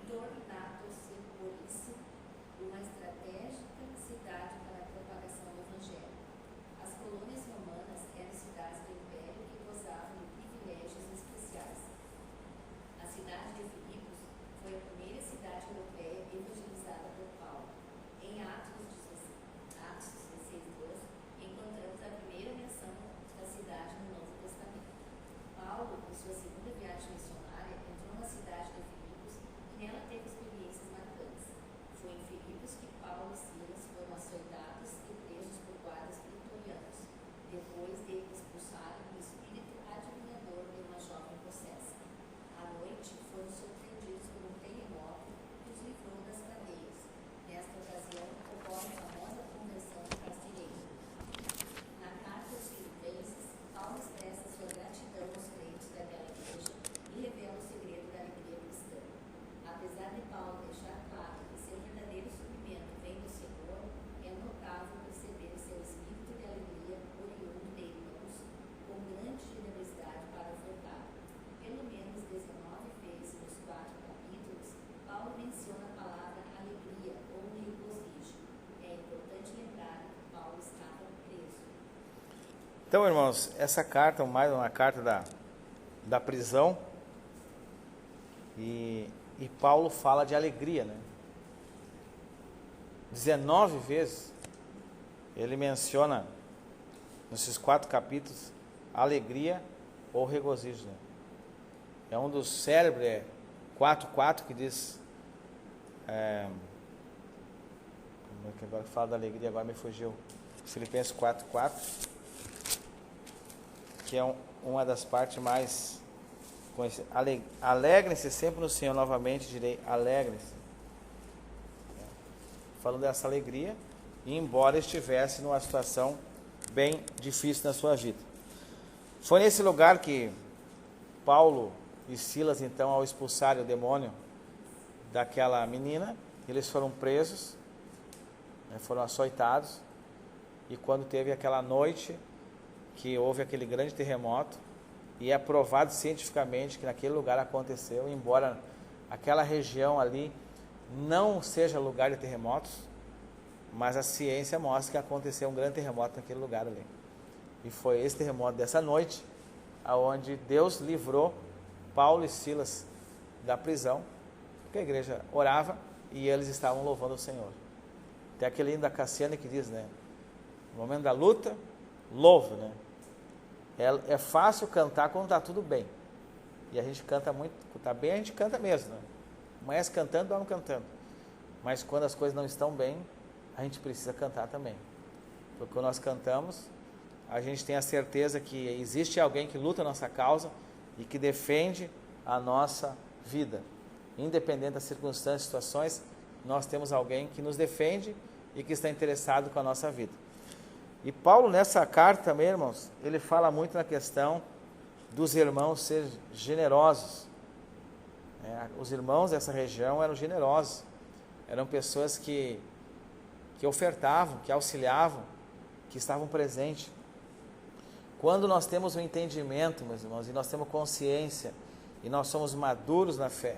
tornando-se por isso uma estratégica cidade para a propagação do Evangelho. As colônias romanas eram cidades do Império que gozavam de privilégios especiais. A cidade de Filipos foi a primeira cidade europeia evangelizada por Paulo. Em Atos 16:2, encontramos a primeira menção da cidade no Novo Testamento. Paulo, em sua segunda viagem missionária, entrou na cidade de Filipos e nela teve experiências marcantes. Foi em Filipos que Paulo e Silas foram açoitados Então, irmãos, essa carta é mais uma carta da prisão. E Paulo fala de alegria, né? 19 vezes ele menciona nesses 4 capítulos alegria ou regozijo, né? É um dos célebres 4:4 que diz como é que agora fala da alegria, agora me fugiu, Filipenses 4:4, que é uma das partes mais conhecidas. Alegrem-se sempre no Senhor, novamente direi, alegrem-se. Falando dessa alegria, e embora estivesse numa situação bem difícil na sua vida. Foi nesse lugar que Paulo e Silas, então, ao expulsarem o demônio daquela menina, eles foram presos, né, foram açoitados, e quando teve aquela noite que houve aquele grande terremoto, e é provado cientificamente que naquele lugar aconteceu, embora aquela região ali não seja lugar de terremotos, mas a ciência mostra que aconteceu um grande terremoto naquele lugar ali. E foi esse terremoto dessa noite, aonde Deus livrou Paulo e Silas da prisão, porque a igreja orava e eles estavam louvando o Senhor. Tem aquele hino da Cassiane que diz, né? No momento da luta, louve, né? É fácil cantar quando está tudo bem. E a gente canta muito, quando está bem a gente canta mesmo, né? Amanhece cantando, dorme cantando. Mas quando as coisas não estão bem, a gente precisa cantar também. Porque quando nós cantamos, a gente tem a certeza que existe alguém que luta a nossa causa e que defende a nossa vida. Independente das circunstâncias, situações, nós temos alguém que nos defende e que está interessado com a nossa vida. E Paulo, nessa carta também, irmãos, ele fala muito na questão dos irmãos serem generosos. Os irmãos dessa região eram generosos, eram pessoas que ofertavam, que auxiliavam, que estavam presentes. Quando nós temos um entendimento, meus irmãos, e nós temos consciência, e nós somos maduros na fé,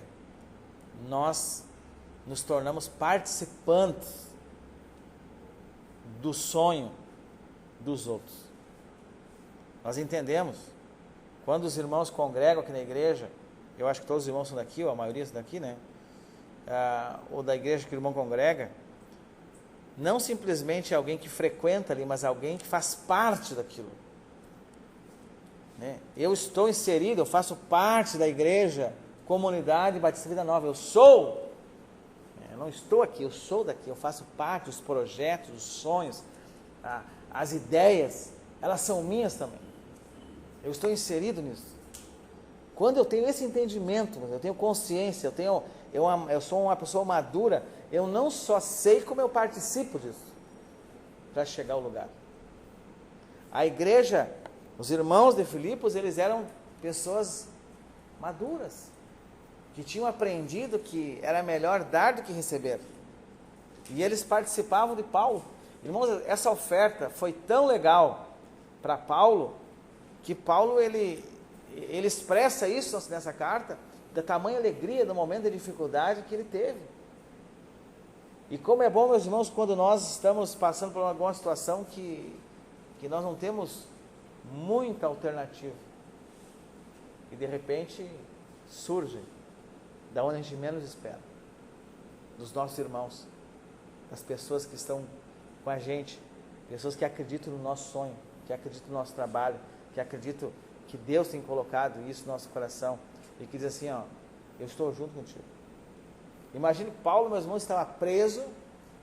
nós nos tornamos participantes do sonho dos outros. Nós entendemos, quando os irmãos congregam aqui na igreja, eu acho que todos os irmãos são daqui, ou a maioria são daqui, né? Ou da igreja que o irmão congrega, não simplesmente alguém que frequenta ali, mas alguém que faz parte daquilo. Né? Eu estou inserido, eu faço parte da igreja, comunidade Batista Vida Nova, eu sou, eu não estou aqui, eu sou daqui, eu faço parte dos projetos, dos sonhos, as ideias, elas são minhas também. Eu estou inserido nisso. Quando eu tenho esse entendimento, eu tenho consciência, eu sou uma pessoa madura, eu não só sei como eu participo disso, para chegar ao lugar. A igreja, os irmãos de Filipos, eles eram pessoas maduras, que tinham aprendido que era melhor dar do que receber. E eles participavam de Paulo. Irmãos, essa oferta foi tão legal para Paulo, que Paulo, ele expressa isso nessa carta, da tamanha alegria no momento de dificuldade que ele teve. E como é bom, meus irmãos, quando nós estamos passando por alguma situação que nós não temos muita alternativa, e de repente surge da onde a gente menos espera, dos nossos irmãos, das pessoas que estão com a gente, pessoas que acreditam no nosso sonho, que acreditam no nosso trabalho, que acreditam que Deus tem colocado isso no nosso coração, e que diz assim, ó, eu estou junto contigo. Imagine Paulo, meus irmãos, estava preso,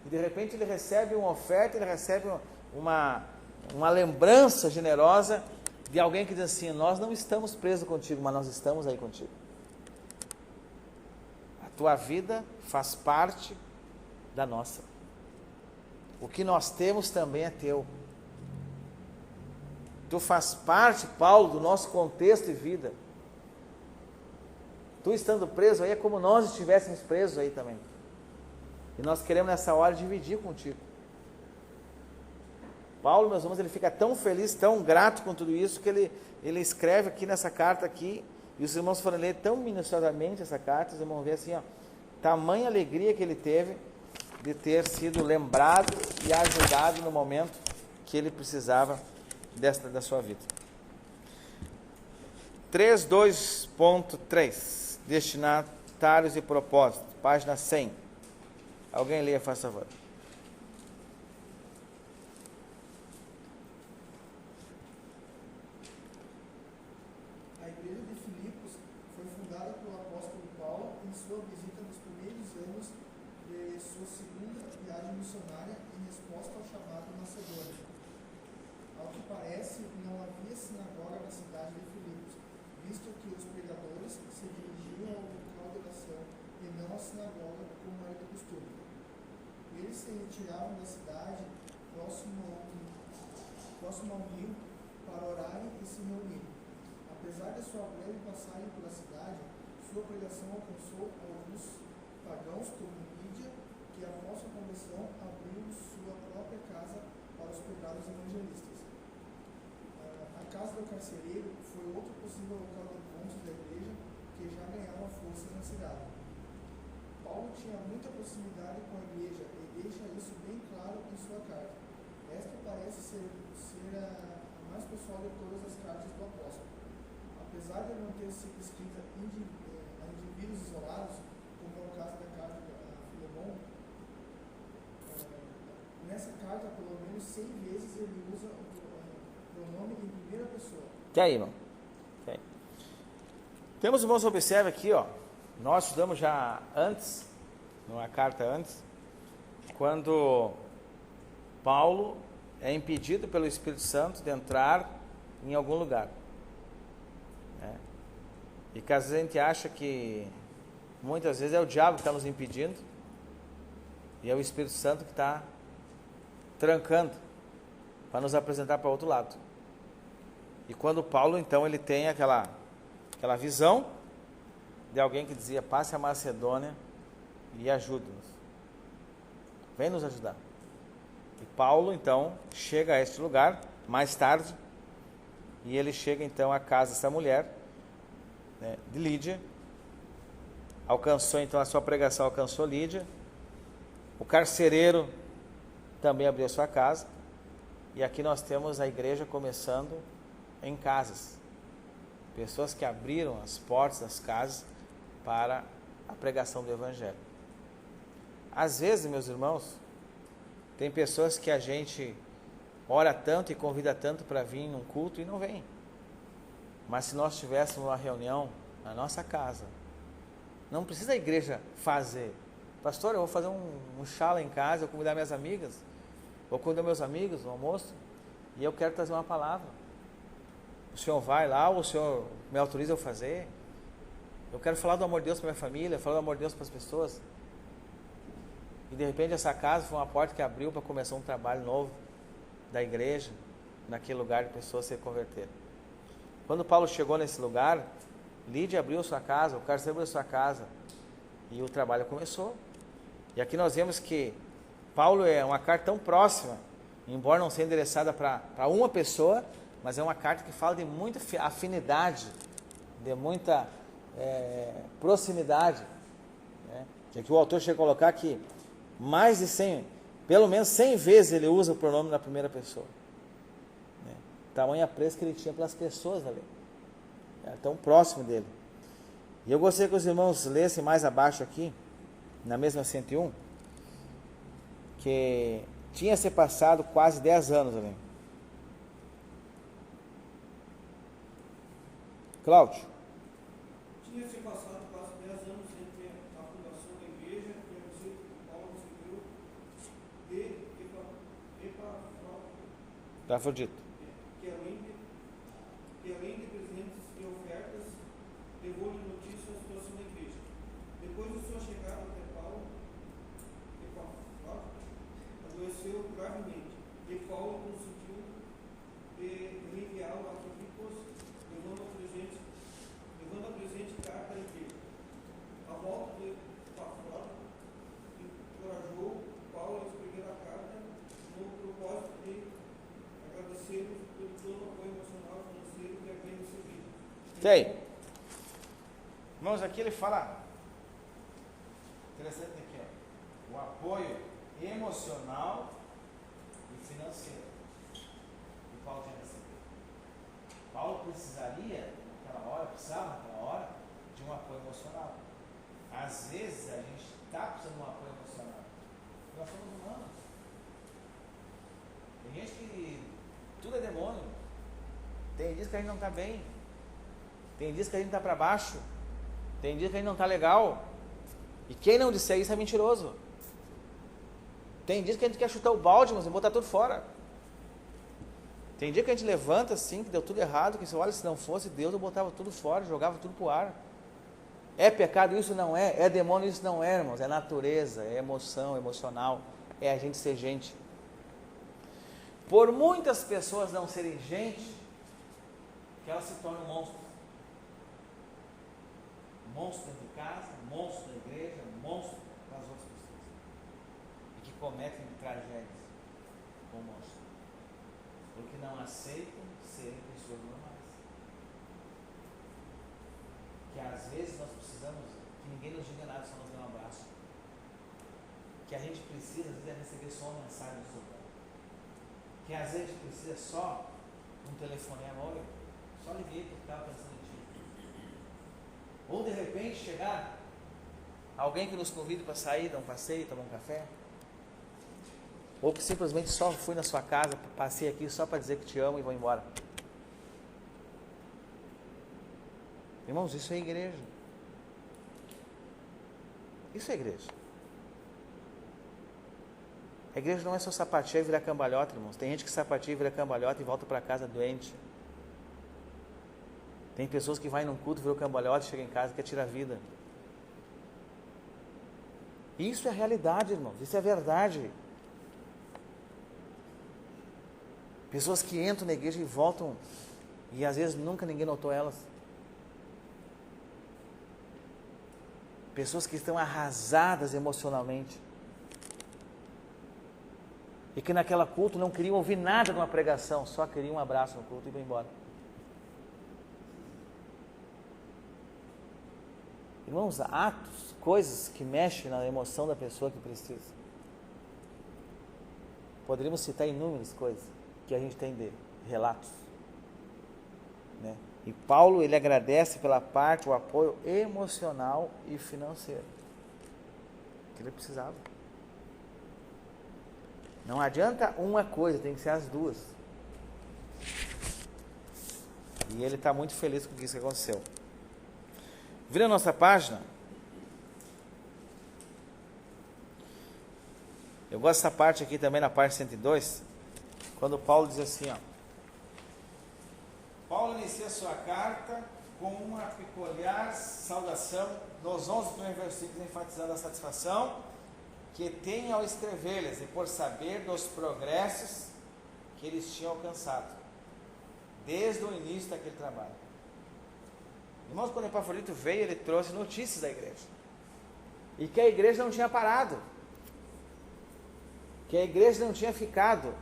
e de repente ele recebe uma oferta, ele recebe uma lembrança generosa de alguém que diz assim, nós não estamos presos contigo, mas nós estamos aí contigo. A tua vida faz parte da nossa. O que nós temos também é teu. Tu faz parte, Paulo, do nosso contexto de vida. Tu estando preso aí é como nós estivéssemos presos aí também. E nós queremos nessa hora dividir contigo. Paulo, meus irmãos, ele fica tão feliz, tão grato com tudo isso, que ele escreve aqui nessa carta aqui, e os irmãos foram ler tão minuciosamente essa carta, os irmãos vão ver assim, ó, tamanha alegria que ele teve de ter sido lembrado e ajudado no momento que ele precisava da sua vida. 3.2.3 Destinatários e propósitos, página 100. Alguém leia, faz favor. A igreja de Filipos foi fundada pelo apóstolo Paulo em sua visita nos primeiros anos de sua segunda viagem missionária em resposta ao chamado macedônio. Ao que parece, não havia sinagoga na cidade de Filipos, visto que os pregadores se dirigiam ao local de oração e não à sinagoga, como era de costume. Eles se retiravam da cidade próximo ao rio para orarem e se reunirem. Apesar de sua breve passagem pela cidade, sua pregação alcançou alguns pagãos como Lídia, que após sua conversão abriu sua própria casa para hospedar os evangelistas. A casa do carcereiro foi outro possível local de encontros da igreja que já ganhava forças na cidade. Paulo tinha muita proximidade com a igreja e deixa isso bem claro em sua carta. Esta parece ser a mais pessoal de todas as cartas do apóstolo. Apesar de não ter sido escrita a indivíduos isolados, como é o caso da carta a Filemon, nessa carta, pelo menos 100 vezes, ele usa o pronome em primeira pessoa. Que aí, irmão? Okay. Temos, irmãos, observe aqui, ó. Nós estudamos já antes, numa carta antes, quando Paulo é impedido pelo Espírito Santo de entrar em algum lugar. Né? E que às vezes a gente acha que muitas vezes é o diabo que está nos impedindo e é o Espírito Santo que está trancando para nos apresentar para o outro lado. E quando Paulo, então, ele tem aquela visão de alguém que dizia: passe a Macedônia e ajude-nos, vem nos ajudar. E Paulo, então, chega a este lugar mais tarde, e ele chega, então, à casa dessa mulher, né, de Lídia. Alcançou, então, a sua pregação alcançou Lídia. O carcereiro também abriu sua casa, e aqui nós temos a igreja começando em casas. Pessoas que abriram as portas das casas para a pregação do Evangelho. Às vezes, meus irmãos, tem pessoas que a gente ora tanto e convida tanto para vir num culto e não vem. Mas se nós tivéssemos uma reunião na nossa casa, não precisa a igreja fazer. Pastor, eu vou fazer um chá lá em casa, eu vou convidar minhas amigas, vou convidar meus amigos no almoço, e eu quero trazer uma palavra. O senhor vai lá, ou o senhor me autoriza a fazer? Eu quero falar do amor de Deus para minha família, falar do amor de Deus para as pessoas. E de repente essa casa foi uma porta que abriu para começar um trabalho novo da igreja, naquele lugar de pessoas se converterem. Quando Paulo chegou nesse lugar, Lídia abriu sua casa, o carcereiro abriu sua casa, e o trabalho começou. E aqui nós vemos que Paulo é uma carta tão próxima, embora não seja endereçada para uma pessoa, mas é uma carta que fala de muita afinidade, de muita proximidade. Né? E aqui o autor chega a colocar que mais de 100, pelo menos 100 vezes ele usa o pronome na primeira pessoa. Né? Tamanho apreço que ele tinha pelas pessoas ali. Era tão próximo dele. E eu gostaria que os irmãos lessem mais abaixo aqui, na mesma 101, que tinha se passado quase 10 anos ali. Cláudio. Tinha se passado quase 10 anos entre a fundação da igreja e a visita que Paulo recebeu de Epafrodito. Que além de presentes e ofertas, levou-lhe notícia da situação da igreja. Depois de sua chegada até Paulo, adoeceu gravemente, e Paulo conseguiu enviá-lo a Filipos, levando a presente carta à igreja. A volta de Epafrodito encorajou Paulo a escrever a carta no propósito de agradecer-lhes por todo o apoio emocional e financeiro que havia recebido. Sei. Irmãos, aqui ele fala, interessante aqui, ó, o apoio emocional e financeiro que Paulo tinha recebido. Paulo precisaria, precisava naquela hora, de um apoio emocional. Às vezes a gente está precisando de um apoio emocional. Nós somos humanos. Tem gente que tudo é demônio. Tem dias que a gente não está bem. Tem dias que a gente está para baixo. Tem dias que a gente não está legal. E quem não disser isso é mentiroso. Tem dias que a gente quer chutar o balde, mas botar tudo fora. Tem dia que a gente levanta assim, que deu tudo errado, que você olha, se não fosse Deus, eu botava tudo fora, jogava tudo pro ar. É pecado? Isso não é. É demônio? Isso não é, irmãos. É natureza, é emoção, emocional. É a gente ser gente. Por muitas pessoas não serem gente, que elas se tornam monstros. Monstro dentro de casa, monstro na igreja, monstro com as outras pessoas. E que cometem tragédias com monstros. Porque não aceitam serem pessoas normais. Que às vezes nós precisamos que ninguém nos diga nada, só nos dê um abraço. Que a gente precisa, às vezes, é receber só uma mensagem do seu pai. Que às vezes a gente precisa só um telefonema, olha, só liguei porque estava pensando em ti. Ou de repente chegar alguém que nos convida para sair, dar um passeio, tomar um café. Ou que simplesmente só fui na sua casa, passei aqui só para dizer que te amo e vou embora. Irmãos, isso é igreja. Isso é igreja. A igreja não é só sapatear e virar cambalhota, irmãos. Tem gente que sapateia e vira cambalhota e volta para casa doente. Tem pessoas que vai num culto, virou cambalhota e chega em casa e quer tirar a vida. Isso é realidade, irmãos. Isso é verdade. Pessoas que entram na igreja e voltam e às vezes nunca ninguém notou elas. Pessoas que estão arrasadas emocionalmente. E que naquela culto não queriam ouvir nada de uma pregação, só queriam um abraço no culto e ir embora. Irmãos, atos, coisas que mexem na emoção da pessoa que precisa. Poderíamos citar inúmeras coisas que a gente tem de relatos. Né? E Paulo, ele agradece pela parte, o apoio emocional e financeiro que ele precisava. Não adianta uma coisa, tem que ser as duas. E ele está muito feliz com isso que aconteceu. Vira a nossa página. Eu gosto dessa parte aqui também, na parte 102, quando Paulo diz assim, ó. Paulo inicia sua carta com uma peculiar saudação, nos 11 primeiros versículos, enfatizando a satisfação que tem ao escrever-lhes e por saber dos progressos que eles tinham alcançado, desde o início daquele trabalho. Irmãos, quando Epafrodito veio, ele trouxe notícias da igreja. E que a igreja não tinha parado. Que a igreja não tinha ficado.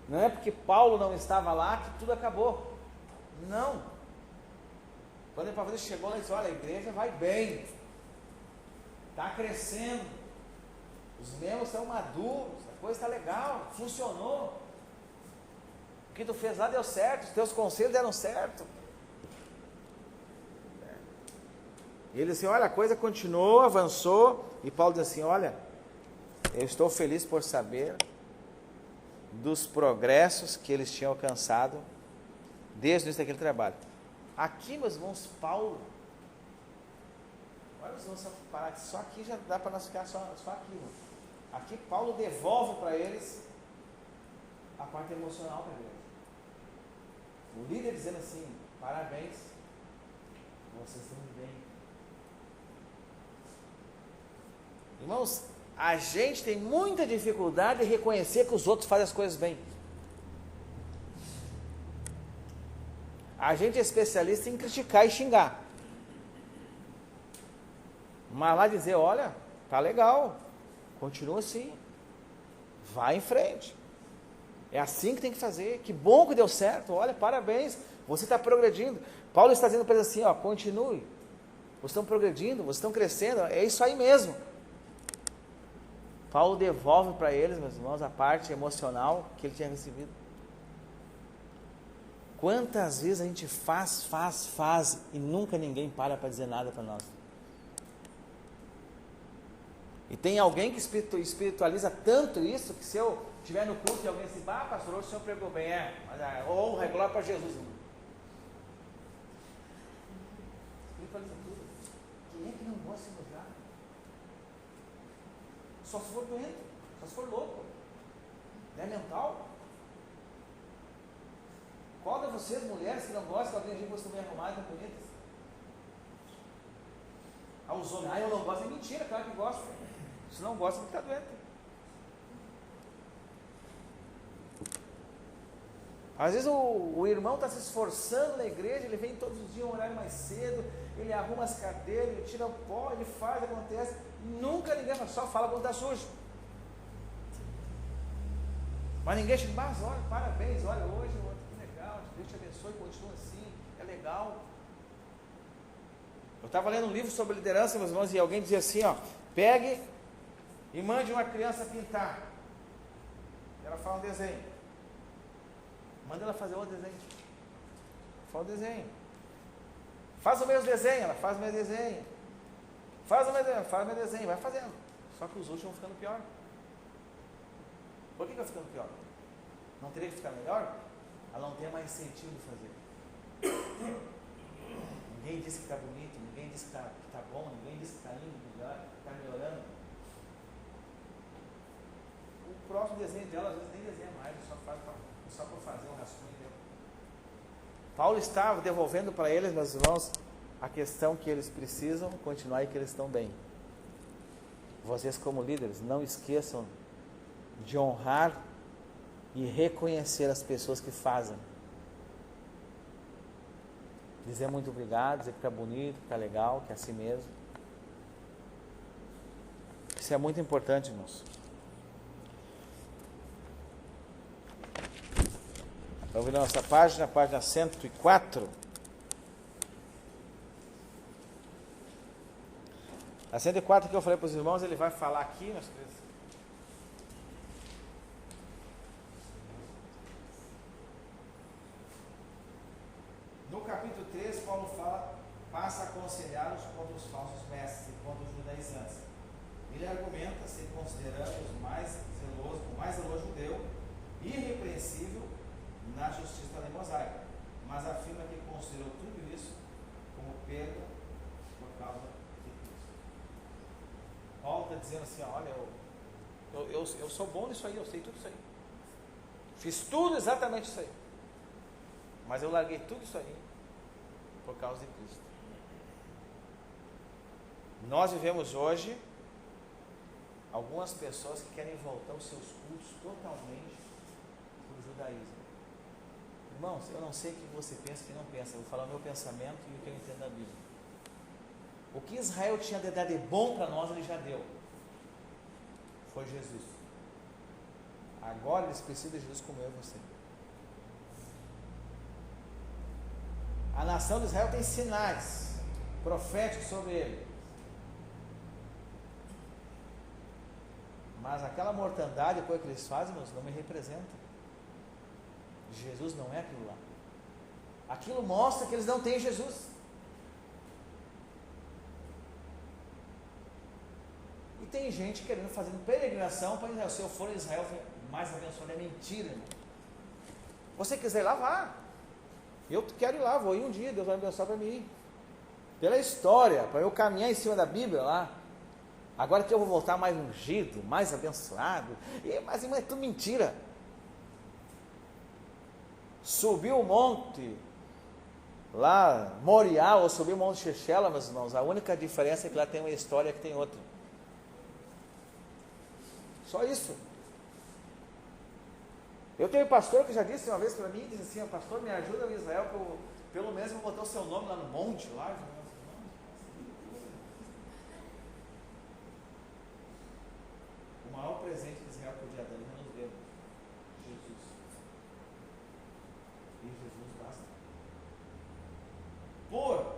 Não é porque Paulo não estava lá que tudo acabou. Não. Quando Epafrodito chegou, ele disse, olha, a igreja vai bem. Está crescendo. Os membros estão maduros. A coisa está legal. Funcionou. O que tu fez lá deu certo. Os teus conselhos deram certo. E ele disse, olha, a coisa continuou, avançou. E Paulo diz assim, olha, eu estou feliz por saber dos progressos que eles tinham alcançado desde o início daquele trabalho. Aqui, meus irmãos, Paulo, olha, vamos parar aqui, só aqui já dá para nós ficar só aqui. Mano. Aqui Paulo devolve para eles a parte emocional para eles. O líder dizendo assim, parabéns, vocês estão bem. Irmãos, a gente tem muita dificuldade em reconhecer que os outros fazem as coisas bem. A gente é especialista em criticar e xingar. Mas lá dizer, olha, tá legal, continua assim, vai em frente. É assim que tem que fazer, que bom que deu certo, olha, parabéns, você está progredindo. Paulo está dizendo para eles assim, ó, continue, vocês estão progredindo, vocês estão crescendo, é isso aí mesmo. Paulo devolve para eles, meus irmãos, a parte emocional que ele tinha recebido. Quantas vezes a gente faz e nunca ninguém para dizer nada para nós? E tem alguém que espiritualiza tanto isso, que se eu estiver no culto e alguém assim, pastor, hoje o senhor pregou bem, mas a honra é glória para Jesus. Espiritualiza tudo. Quem é que não gosta de elogiar? Só se for doente, só se for louco. Não é mental? Qual de vocês, mulheres, que não gostam que alguém fosse bem arrumado e bonitas? Os homens, eu não gosto, é mentira, claro que gosto. Se não gosta, porque está doente. Às vezes o irmão está se esforçando na igreja, ele vem todos os dias um horário mais cedo, ele arruma as cadeiras, ele tira o pó, ele faz, acontece. Nunca ninguém só fala quando está sujo. Mas ninguém chega, mas olha, parabéns, olha, hoje, que legal, Deus te abençoe, continua assim, é legal. Eu estava lendo um livro sobre liderança, meus irmãos, e alguém dizia assim, pegue e mande uma criança pintar. Ela faz um desenho. Manda ela fazer outro desenho. Faz o desenho. Faz o mesmo desenho, ela faz o mesmo desenho. Faz o mesmo desenho, vai fazendo. Só que os últimos vão ficando pior. Por que vai ficando pior? Não teria que ficar melhor? Ela não tem mais incentivo de fazer. Ninguém disse que está bonito, ninguém disse que está bom, ninguém disse que está indo melhor, que está melhorando. O próximo desenho dela, às vezes nem desenha mais, só para fazer um rascunho dela. Paulo estava devolvendo para eles, meus irmãos, a questão que eles precisam continuar e que eles estão bem. Vocês, como líderes, não esqueçam de honrar e reconhecer as pessoas que fazem. Dizer muito obrigado, dizer que está bonito, que está legal, que é assim mesmo. Isso é muito importante, irmãos. Vamos ver na nossa página 104. A 104 que eu falei para os irmãos, ele vai falar aqui, meus queridos. No capítulo 3, Paulo passa a aconselhá-los contra os falsos mestres e contra os judaizantes. Ele argumenta, se considerando o mais zeloso judeu, irrepreensível na justiça da lei mosaica, mas afirma que considerou tudo isso como perda por causa de Cristo. Paulo está dizendo assim, olha, eu sou bom nisso aí, eu sei tudo isso aí. Fiz tudo exatamente isso aí. Mas eu larguei tudo isso aí por causa de Cristo. Nós vivemos hoje algumas pessoas que querem voltar os seus cultos totalmente para o judaísmo. Irmãos, eu não sei o que você pensa e o que não pensa. Eu vou falar o meu pensamento e o que eu entendo da Bíblia. O que Israel tinha de dar de bom para nós, ele já deu. Foi Jesus. Agora eles precisam de Jesus como eu e você. A nação de Israel tem sinais proféticos sobre ele. Mas aquela mortandade, depois que eles fazem, não me representa. Jesus não é aquilo lá. Aquilo mostra que eles não têm Jesus. E tem gente querendo fazer peregrinação para Israel. Se eu for em Israel, mais abençoado. É mentira, irmão. Você quiser ir lá, vá. Eu quero ir lá, vou ir um dia, Deus vai me abençoar para mim ir. Pela história, para eu caminhar em cima da Bíblia lá. Agora que eu vou voltar mais ungido, mais abençoado. Mas, irmão, é tudo mentira. Subir o monte lá, Moriá, ou subir o monte Shechela, meus irmãos, a única diferença é que lá tem uma história que tem outra. Só isso. Eu tenho um pastor que já disse uma vez para mim, disse assim, pastor, me ajuda em Israel, que eu, pelo menos vou botar o seu nome lá no monte, lá. O maior presente que Israel podia dar, ele nos deu. Jesus. E Jesus basta. Por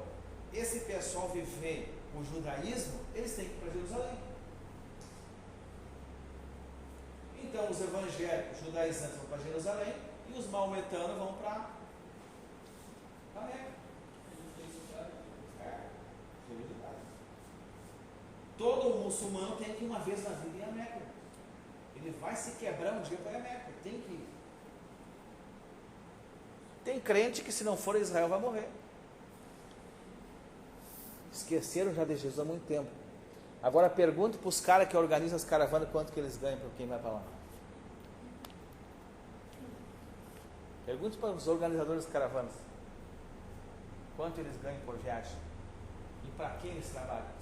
esse pessoal viver o judaísmo, eles têm que ir para Jerusalém. Então os evangélicos judaizantes vão para Jerusalém e os maometanos vão para muçulmano tem que ir uma vez na vida ir a Meca. Ele vai se quebrar um dia para ir a Meca. Tem que ir. Tem crente que se não for a Israel vai morrer. Esqueceram já de Jesus há muito tempo. Agora pergunto para os caras que organizam as caravanas quanto que eles ganham para quem vai para lá. Pergunte para os organizadores das caravanas quanto eles ganham por viagem e para quem eles trabalham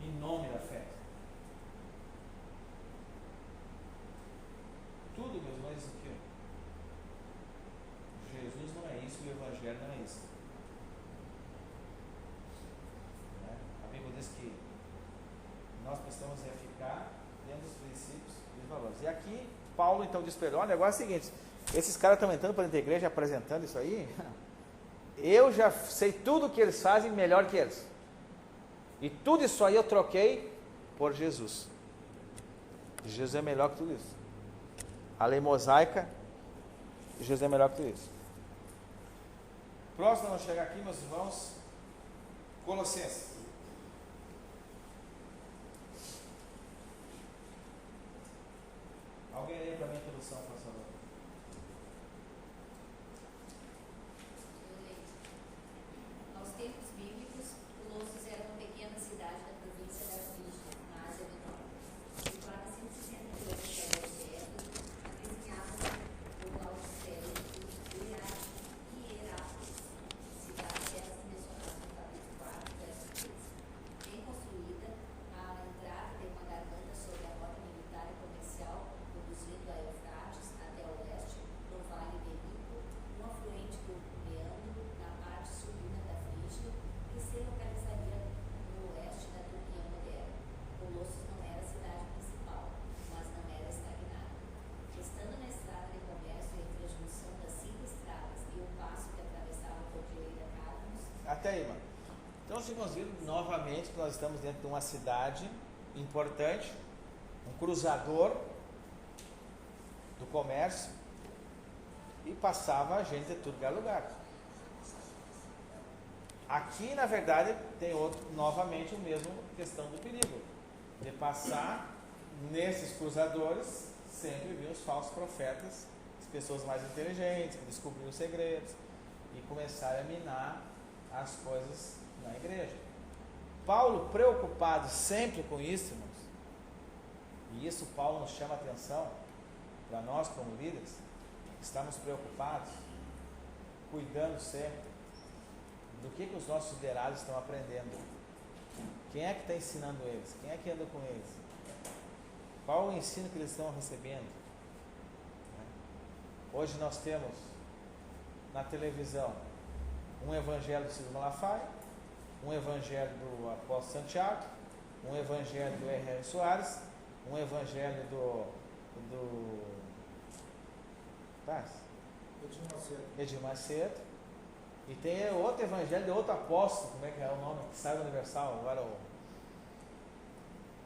em nome da fé. Tudo, meus irmãos, isso aqui. Jesus não é isso, o Evangelho não é isso. A Bíblia diz que nós precisamos ficar dentro dos princípios e dos valores. E aqui, Paulo então diz para ele, olha, agora é o seguinte, esses caras estão entrando para dentro da igreja apresentando isso aí, eu já sei tudo o que eles fazem melhor que eles. E tudo isso aí eu troquei por Jesus. Jesus é melhor que tudo isso. A lei mosaica, Jesus é melhor que tudo isso. Próximo, vamos chegar aqui, meus irmãos, Colossenses. Alguém aí para a minha introdução, por favor. Aos tempos bíblicos, Colossos era uma pequena cidade da província da Frígia, na Ásia Menor, situada a 160 quilômetros da Grécia, avizinhada por Laodicea e Hierápolis, cidades essas mencionadas no capítulo 4, verso 13. Bem construída, à entrada de uma garganta sobre a rota militar e comercial, conduzindo a Eufrates até o leste, no vale de Rico, um afluente do Meandro, na parte sulina da Frígia, que se localizaria no oeste da Turquia moderna. Colossos não era a cidade principal, mas não era estagnada. Estando na estrada de comércio entre a junção das 5 estradas e o passo que atravessava a Cordilheira Cadmos, Até aí, mano. Então, vocês viram novamente que nós estamos dentro de uma cidade importante, um cruzador do comércio, e passava gente de tudo que era lugar. Aqui, na verdade, tem novamente o mesmo questão do perigo, de passar nesses cruzadores, sempre vinham os falsos profetas, as pessoas mais inteligentes, que descobriam os segredos, e começaram a minar as coisas na igreja. Paulo, preocupado sempre com isso, irmãos, e isso Paulo nos chama a atenção, para nós como líderes, estamos preocupados, cuidando sempre do que os nossos liderados estão aprendendo. Quem é que está ensinando eles? Quem é que anda com eles? Qual o ensino que eles estão recebendo? Hoje nós temos na televisão um evangelho do Ciro Malafaia, um evangelho do apóstolo Santiago, um evangelho do R.R. Soares, um evangelho do Edir Macedo, e tem outro evangelho de outro apóstolo, como é que é o nome, que sai do Universal agora,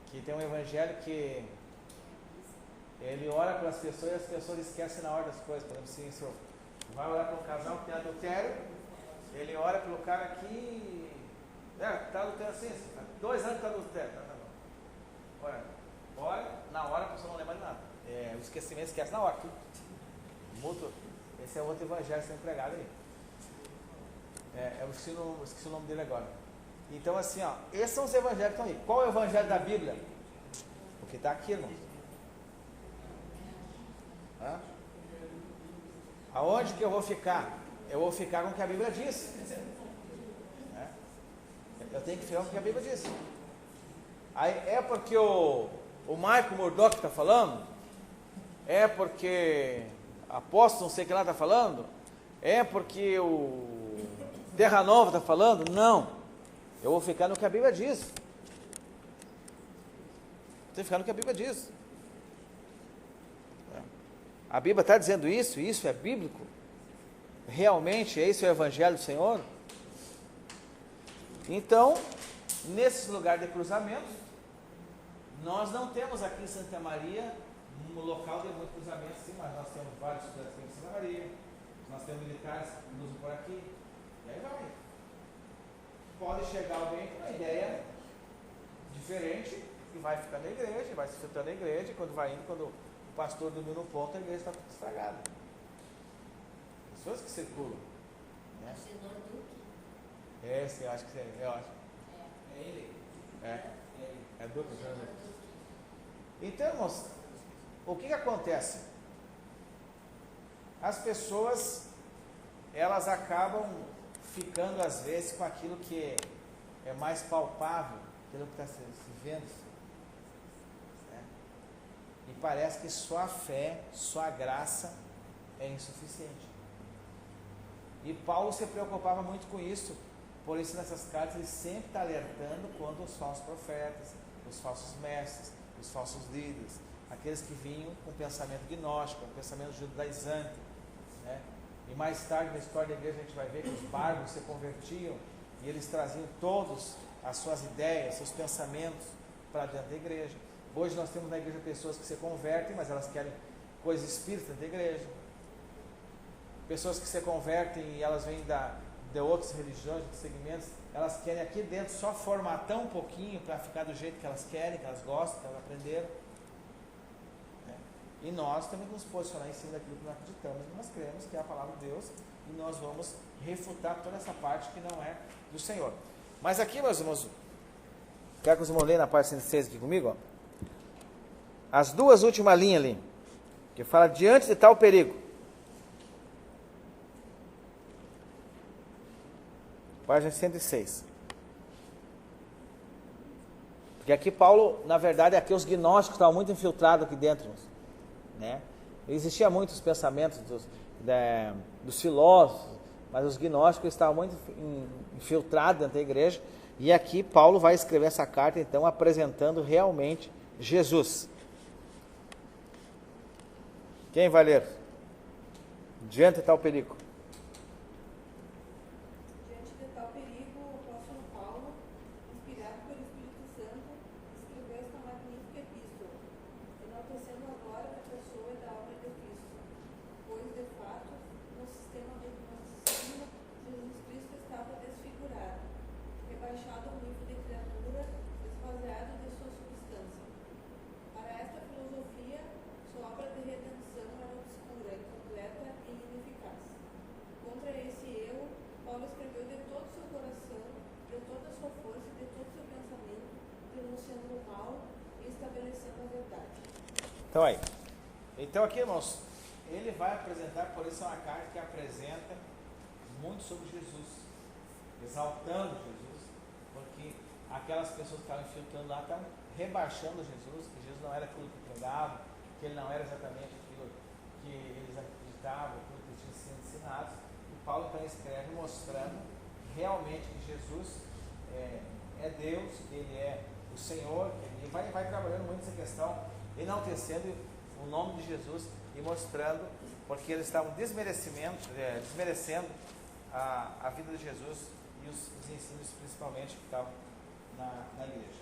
que tem um evangelho que ele ora para as pessoas e as pessoas esquecem na hora das coisas. Por exemplo, assim, senhor, vai orar para um casal que tem adultério, ele ora pelo cara aqui, está adultério assim, 2 anos que está adultério, tá bom. Ora, na hora a pessoa não lembra de nada. O esquecimento esquece na hora. Mútuo. Esse é outro evangelho sendo pregado aí. Eu esqueci o nome dele agora. Então, assim, ó, esses são os evangelhos que estão aí. Qual é o evangelho da Bíblia? O que está aqui, irmão. Aonde que eu vou ficar? Eu vou ficar com o que a Bíblia diz. Eu tenho que ficar com o que a Bíblia diz. Aí, é porque o Michael Murdock está falando? É porque apóstolo não sei o que lá está falando? É porque o Terra Nova está falando? Não. Eu vou ficar no que a Bíblia diz. Tem que ficar no que a Bíblia diz. A Bíblia está dizendo isso é bíblico? Realmente esse é o Evangelho do Senhor? Então, nesses lugares de cruzamento, nós não temos aqui em Santa Maria um local de muito cruzamento, sim, mas nós temos vários estudantes aqui em Santa Maria, nós temos militares que usam por aqui, e aí vai. Pode chegar alguém com a ideia diferente e vai ficando na igreja, vai se filtrando na igreja, e quando vai indo, quando o pastor dormiu no ponto, a igreja está tudo estragada. Pessoas que circulam. Né? O senhor Duque. Esse, eu acho que é, eu acho. É ele. É Duque, Então, irmãos, o que acontece? As pessoas, elas acabam ficando às vezes com aquilo que é mais palpável, aquilo que está se vendo. Né? E parece que só a fé, só a graça é insuficiente. E Paulo se preocupava muito com isso, por isso nessas cartas ele sempre está alertando contra os falsos profetas, os falsos mestres, os falsos líderes, aqueles que vinham com pensamento gnóstico, com pensamento judaizante. Né? E mais tarde na história da igreja a gente vai ver que os bárbaros se convertiam e eles traziam todos as suas ideias, seus pensamentos para dentro da igreja. Hoje nós temos na igreja pessoas que se convertem, mas elas querem coisas espíritas da igreja. Pessoas que se convertem e elas vêm de outras religiões, de segmentos, elas querem aqui dentro só formatar um pouquinho para ficar do jeito que elas querem, que elas gostam, que elas aprenderam. Né? E nós temos que nos posicionar em cima daquilo que nós acreditamos, e nós cremos que é a palavra de Deus, e nós vamos refutar toda essa parte que não é do Senhor. Mas aqui, meus irmãos, quero que os irmãos leiam na parte 106 aqui comigo, ó. As duas últimas linhas ali, que fala diante de tal perigo. Página 106. Porque aqui Paulo, na verdade, aqui os gnósticos estavam muito infiltrados aqui dentro. Né? Existia muitos pensamentos dos filósofos, mas os gnósticos estavam muito infiltrados dentro da igreja. E aqui Paulo vai escrever essa carta, então, apresentando realmente Jesus. Quem vai ler? Diante de tal perigo. Diante de tal perigo, o apóstolo Paulo, inspirado pelo Espírito Santo, escreveu esta magnífica epístola, enaltecendo a glória da pessoa e da obra de Cristo, pois, de fato, no sistema de ensino, Jesus Cristo estava desfigurado, rebaixado ao nível de criatura, esvaziado de sua substância. Para esta filosofia, sua obra de redenção era obscura, incompleta e ineficaz. Contra esse erro, Paulo escreveu de todo o seu coração, de toda a sua força e de todo o seu pensamento, denunciando o mal e estabelecendo a verdade. Então aí. Então aqui, irmãos, ele vai apresentar, por isso é uma carta que apresenta muito sobre Jesus, exaltando Jesus, porque aquelas pessoas que estavam infiltrando lá estavam rebaixando Jesus, que Jesus não era aquilo que pregava, que ele não era exatamente aquilo que eles acreditavam, aquilo que tinham sido ensinados. E Paulo então escreve mostrando realmente que Jesus é Deus, que ele é o Senhor, e vai trabalhando muito essa questão, enaltecendo o nome de Jesus e mostrando, porque eles estavam desmerecendo a vida de Jesus e os ensinos principalmente que estavam na igreja.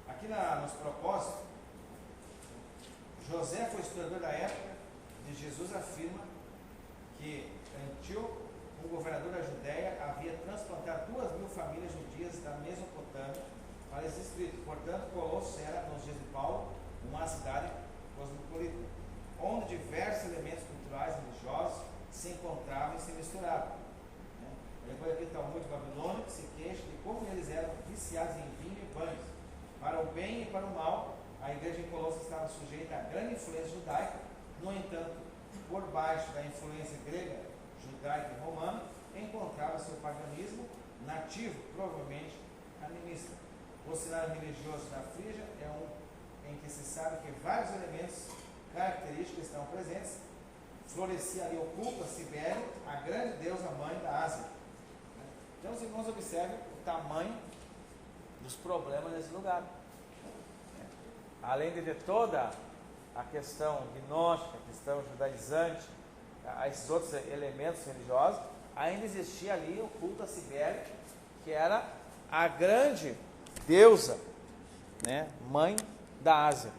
Aqui nos propósitos, José foi historiador da época de Jesus, afirma que Antíoco, o governador da Judéia, havia transplantado 2.000 famílias judias da Mesopotâmia para esse distrito. Portanto, Colossos era, nos dias de Paulo, uma cidade cosmopolita, onde diversos elementos culturais e religiosos se encontravam e se misturavam. Né? Depois aqui está o muito babilônico que se queixa de como eles eram viciados em vinho e banhos. Para o bem e para o mal, a igreja em Colossos estava sujeita a grande influência judaica. No entanto, por baixo da influência grega, judaica e romana, encontrava-se o paganismo nativo, provavelmente animista. O cenário religioso da Frígia é um em que se sabe que vários elementos característicos estão presentes. Florescia ali o culto a Cibele, a grande deusa mãe da Ásia. Então os irmãos observam o tamanho dos problemas nesse lugar. Além de ter toda a questão gnóstica, a questão judaizante, esses outros elementos religiosos, ainda existia ali o culto a Cibele, que era a grande deusa, né, mãe da Ásia.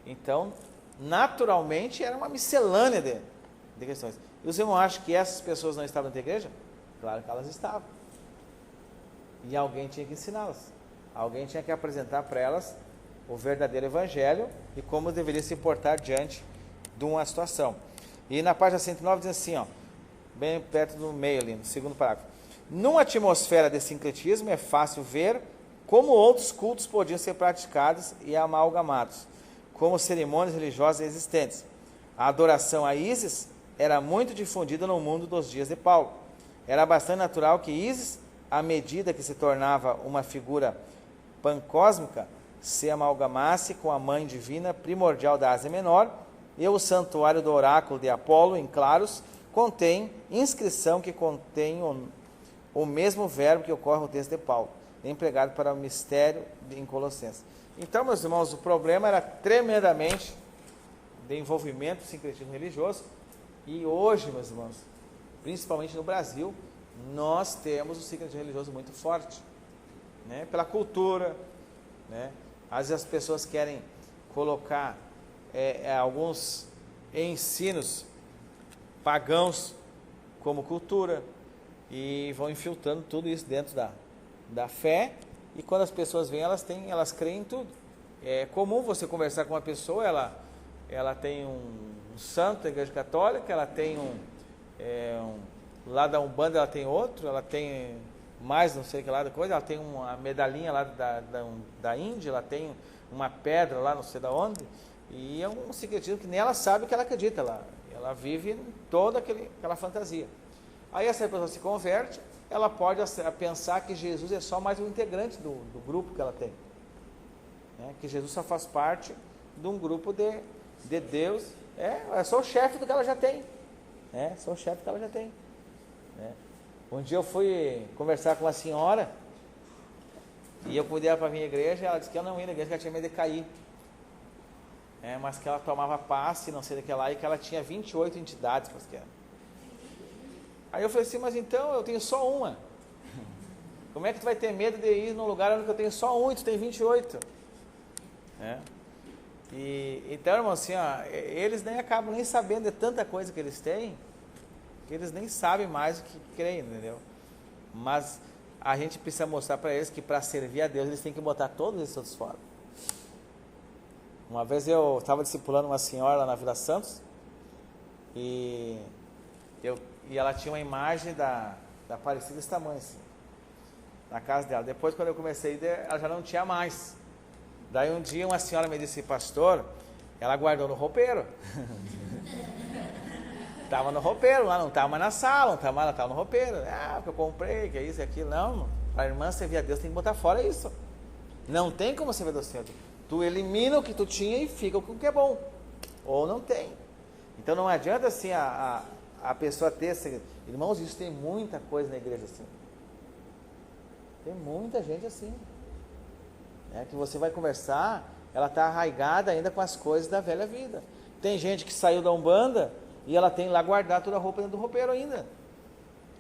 Então, naturalmente, era uma miscelânea de questões. E os irmãos acham que essas pessoas não estavam na igreja? Claro que elas estavam. E alguém tinha que ensiná-las. Alguém tinha que apresentar para elas o verdadeiro evangelho e como deveria se portar diante de uma situação. E na página 109 diz assim, ó, bem perto do meio ali, no segundo parágrafo. Numa atmosfera de sincretismo é fácil ver como outros cultos podiam ser praticados e amalgamados, como cerimônias religiosas existentes. A adoração a Ísis era muito difundida no mundo dos dias de Paulo. Era bastante natural que Ísis, à medida que se tornava uma figura pancósmica, se amalgamasse com a mãe divina primordial da Ásia Menor, e o santuário do oráculo de Apolo, em Claros, contém inscrição que contém o mesmo verbo que ocorre no texto de Paulo, empregado para o mistério em Colossenses. Então, meus irmãos, o problema era tremendamente de envolvimento do sincretismo religioso, e hoje, meus irmãos, principalmente no Brasil, nós temos o sincretismo religioso muito forte, né? Pela cultura, né? Às vezes as pessoas querem colocar alguns ensinos pagãos como cultura e vão infiltrando tudo isso dentro da fé, e quando as pessoas vêm, elas creem em tudo. É comum você conversar com uma pessoa, ela tem um santo da Igreja Católica, ela tem lá da Umbanda ela tem outro, ela tem mais não sei o que lá da coisa, ela tem uma medalhinha lá da Índia, ela tem uma pedra lá não sei da onde, e é um sincretismo que nem ela sabe que ela acredita, ela vive toda aquela fantasia. Aí essa pessoa se converte, ela pode pensar que Jesus é só mais um integrante do grupo que ela tem, né? Que Jesus só faz parte de um grupo de Deus, é só o chefe do que ela já tem, só o chefe que ela já tem, né? Um dia eu fui conversar com uma senhora e eu convidei ela para vir à igreja, ela disse que eu não ia na igreja, que ela tinha medo de cair, mas que ela tomava passe, não sei daquela lá, e que ela tinha 28 entidades. Aí eu falei assim, mas então eu tenho só uma, como é que tu vai ter medo de ir num lugar onde eu tenho só um e tu tem 28? Então, irmão, assim, eles nem acabam nem sabendo de tanta coisa que eles têm, que eles nem sabem mais o que creem, entendeu? Mas a gente precisa mostrar para eles que para servir a Deus eles têm que botar todos esses outros fora. Uma vez eu estava discipulando uma senhora lá na Vila Santos e ela tinha uma imagem da Aparecida desse tamanho assim, na casa dela. Depois, quando eu comecei a ir, ela já não tinha mais. Daí um dia uma senhora me disse, pastor, ela guardou no roupeiro. Estava no roupeiro lá, não estava mais na sala, ela estava no roupeiro. Que eu comprei, que é isso e aquilo. Não, para a irmã servir a Deus tem que botar fora isso. Não tem como servir a Deus. Tu elimina o que tu tinha e fica com o que é bom. Ou não tem. Então não adianta assim a pessoa ter esse... Irmãos, isso tem muita coisa na igreja assim. Tem muita gente assim. Que você vai conversar, ela está arraigada ainda com as coisas da velha vida. Tem gente que saiu da Umbanda e ela tem lá guardar toda a roupa dentro do roupeiro ainda.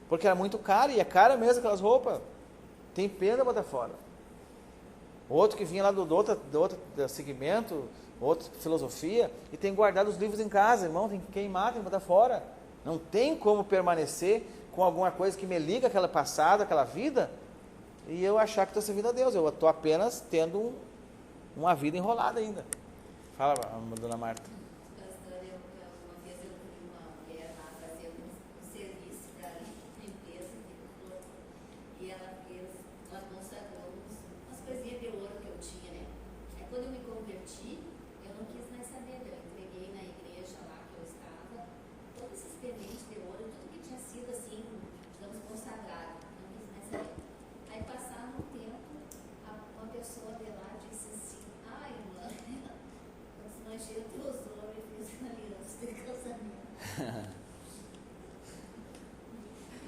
Porque era muito caro, e é cara mesmo aquelas roupas. Tem pena botar fora. Outro que vinha lá do outro segmento, outra filosofia, e tem guardado os livros em casa, irmão, tem que queimar, tem que botar fora. Não tem como permanecer com alguma coisa que me liga àquela passada, àquela vida, e eu achar que estou servindo a Deus. Eu estou apenas tendo uma vida enrolada ainda. Fala, dona Marta. Pastor, uma vez eu vi uma mulher lá fazer um serviço para limpeza do corpo, e ela consagrou umas coisinhas de ouro que eu tinha, né? Aí quando eu me converti, eu não quis mais saber, eu entreguei na igreja lá que eu estava, todos esses pendentes de ouro, tudo que tinha sido assim, digamos, consagrado, não quis mais saber. Aí passado um tempo, uma pessoa de lá disse assim, irmã, eu desmanchei o tesouro e fiz uma aliança de casamento.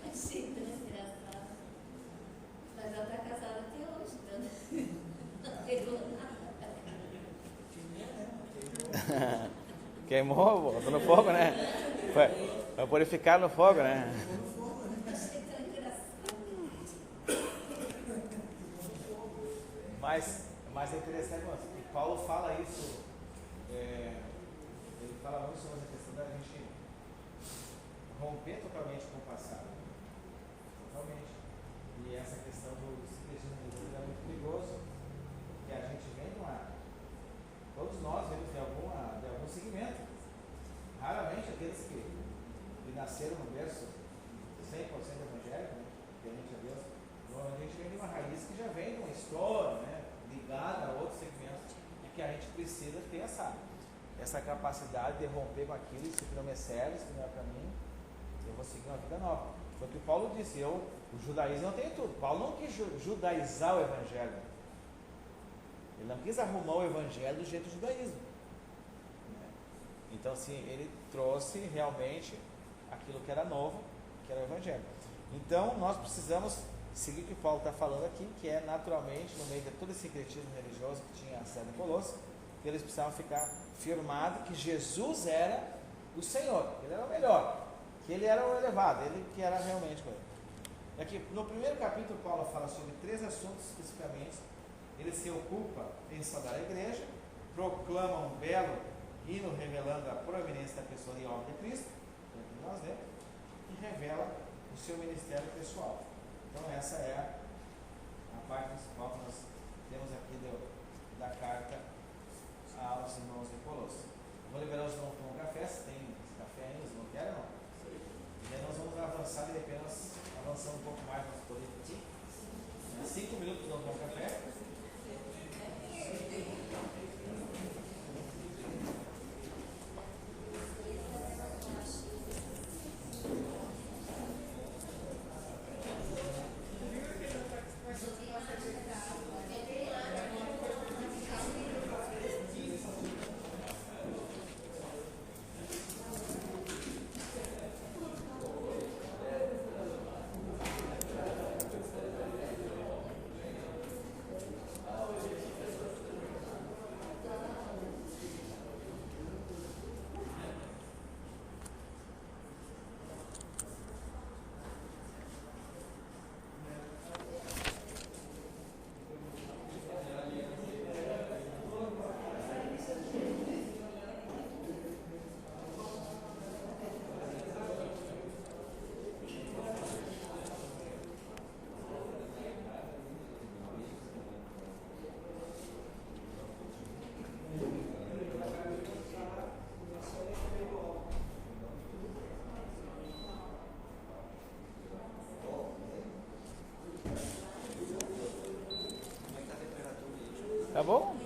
Achei tão engraçado. Mas ela está casada até hoje, então não pegou nada. Queimou, botou no fogo, né? Foi purificar no fogo, né? Achei tão engraçado. Mas é interessante, que Paulo fala isso, ele fala muito sobre essa questão da gente romper totalmente com o passado. Totalmente. E essa questão do sincretismo é muito perigoso, Porque a gente vem de uma. Todos nós vemos de algum segmento. Raramente aqueles que nasceram no berço 100% evangélico, né? Temente a Deus. Normalmente a gente vem de uma raiz que já vem de uma história, né? Ligada a outros segmentos. E que a gente precisa ter essa capacidade de romper com aquilo e se não me serve, se não é para mim, eu vou seguir uma vida nova. Foi o que Paulo disse, o judaísmo não tem tudo. Paulo não quis judaizar o evangelho. Ele não quis arrumar o evangelho do jeito do judaísmo. Então, assim, ele trouxe realmente aquilo que era novo, que era o evangelho. Então, nós precisamos seguir o que Paulo está falando aqui, que é naturalmente, no meio de todo esse sincretismo religioso que tinha a cidade de Colosso, que eles precisavam ficar firmados que Jesus era o Senhor, que ele era o melhor, que ele era o elevado, ele que era realmente com ele. Aqui, no primeiro capítulo, Paulo fala sobre 3 assuntos especificamente. Ele se ocupa em saudar a igreja, proclama um belo hino revelando a proeminência da pessoa e obra de Cristo, que nós vemos, e revela o seu ministério pessoal. Então essa é a parte principal que nós temos aqui da carta aos irmãos de Colossos. Vou liberar os irmãos para um café, se tem café ainda, se não querem, não. E aí nós vamos avançar, de repente nós avançamos um pouco mais no nosso poder aqui. 5 minutos nós vamos para um café. Tá bom?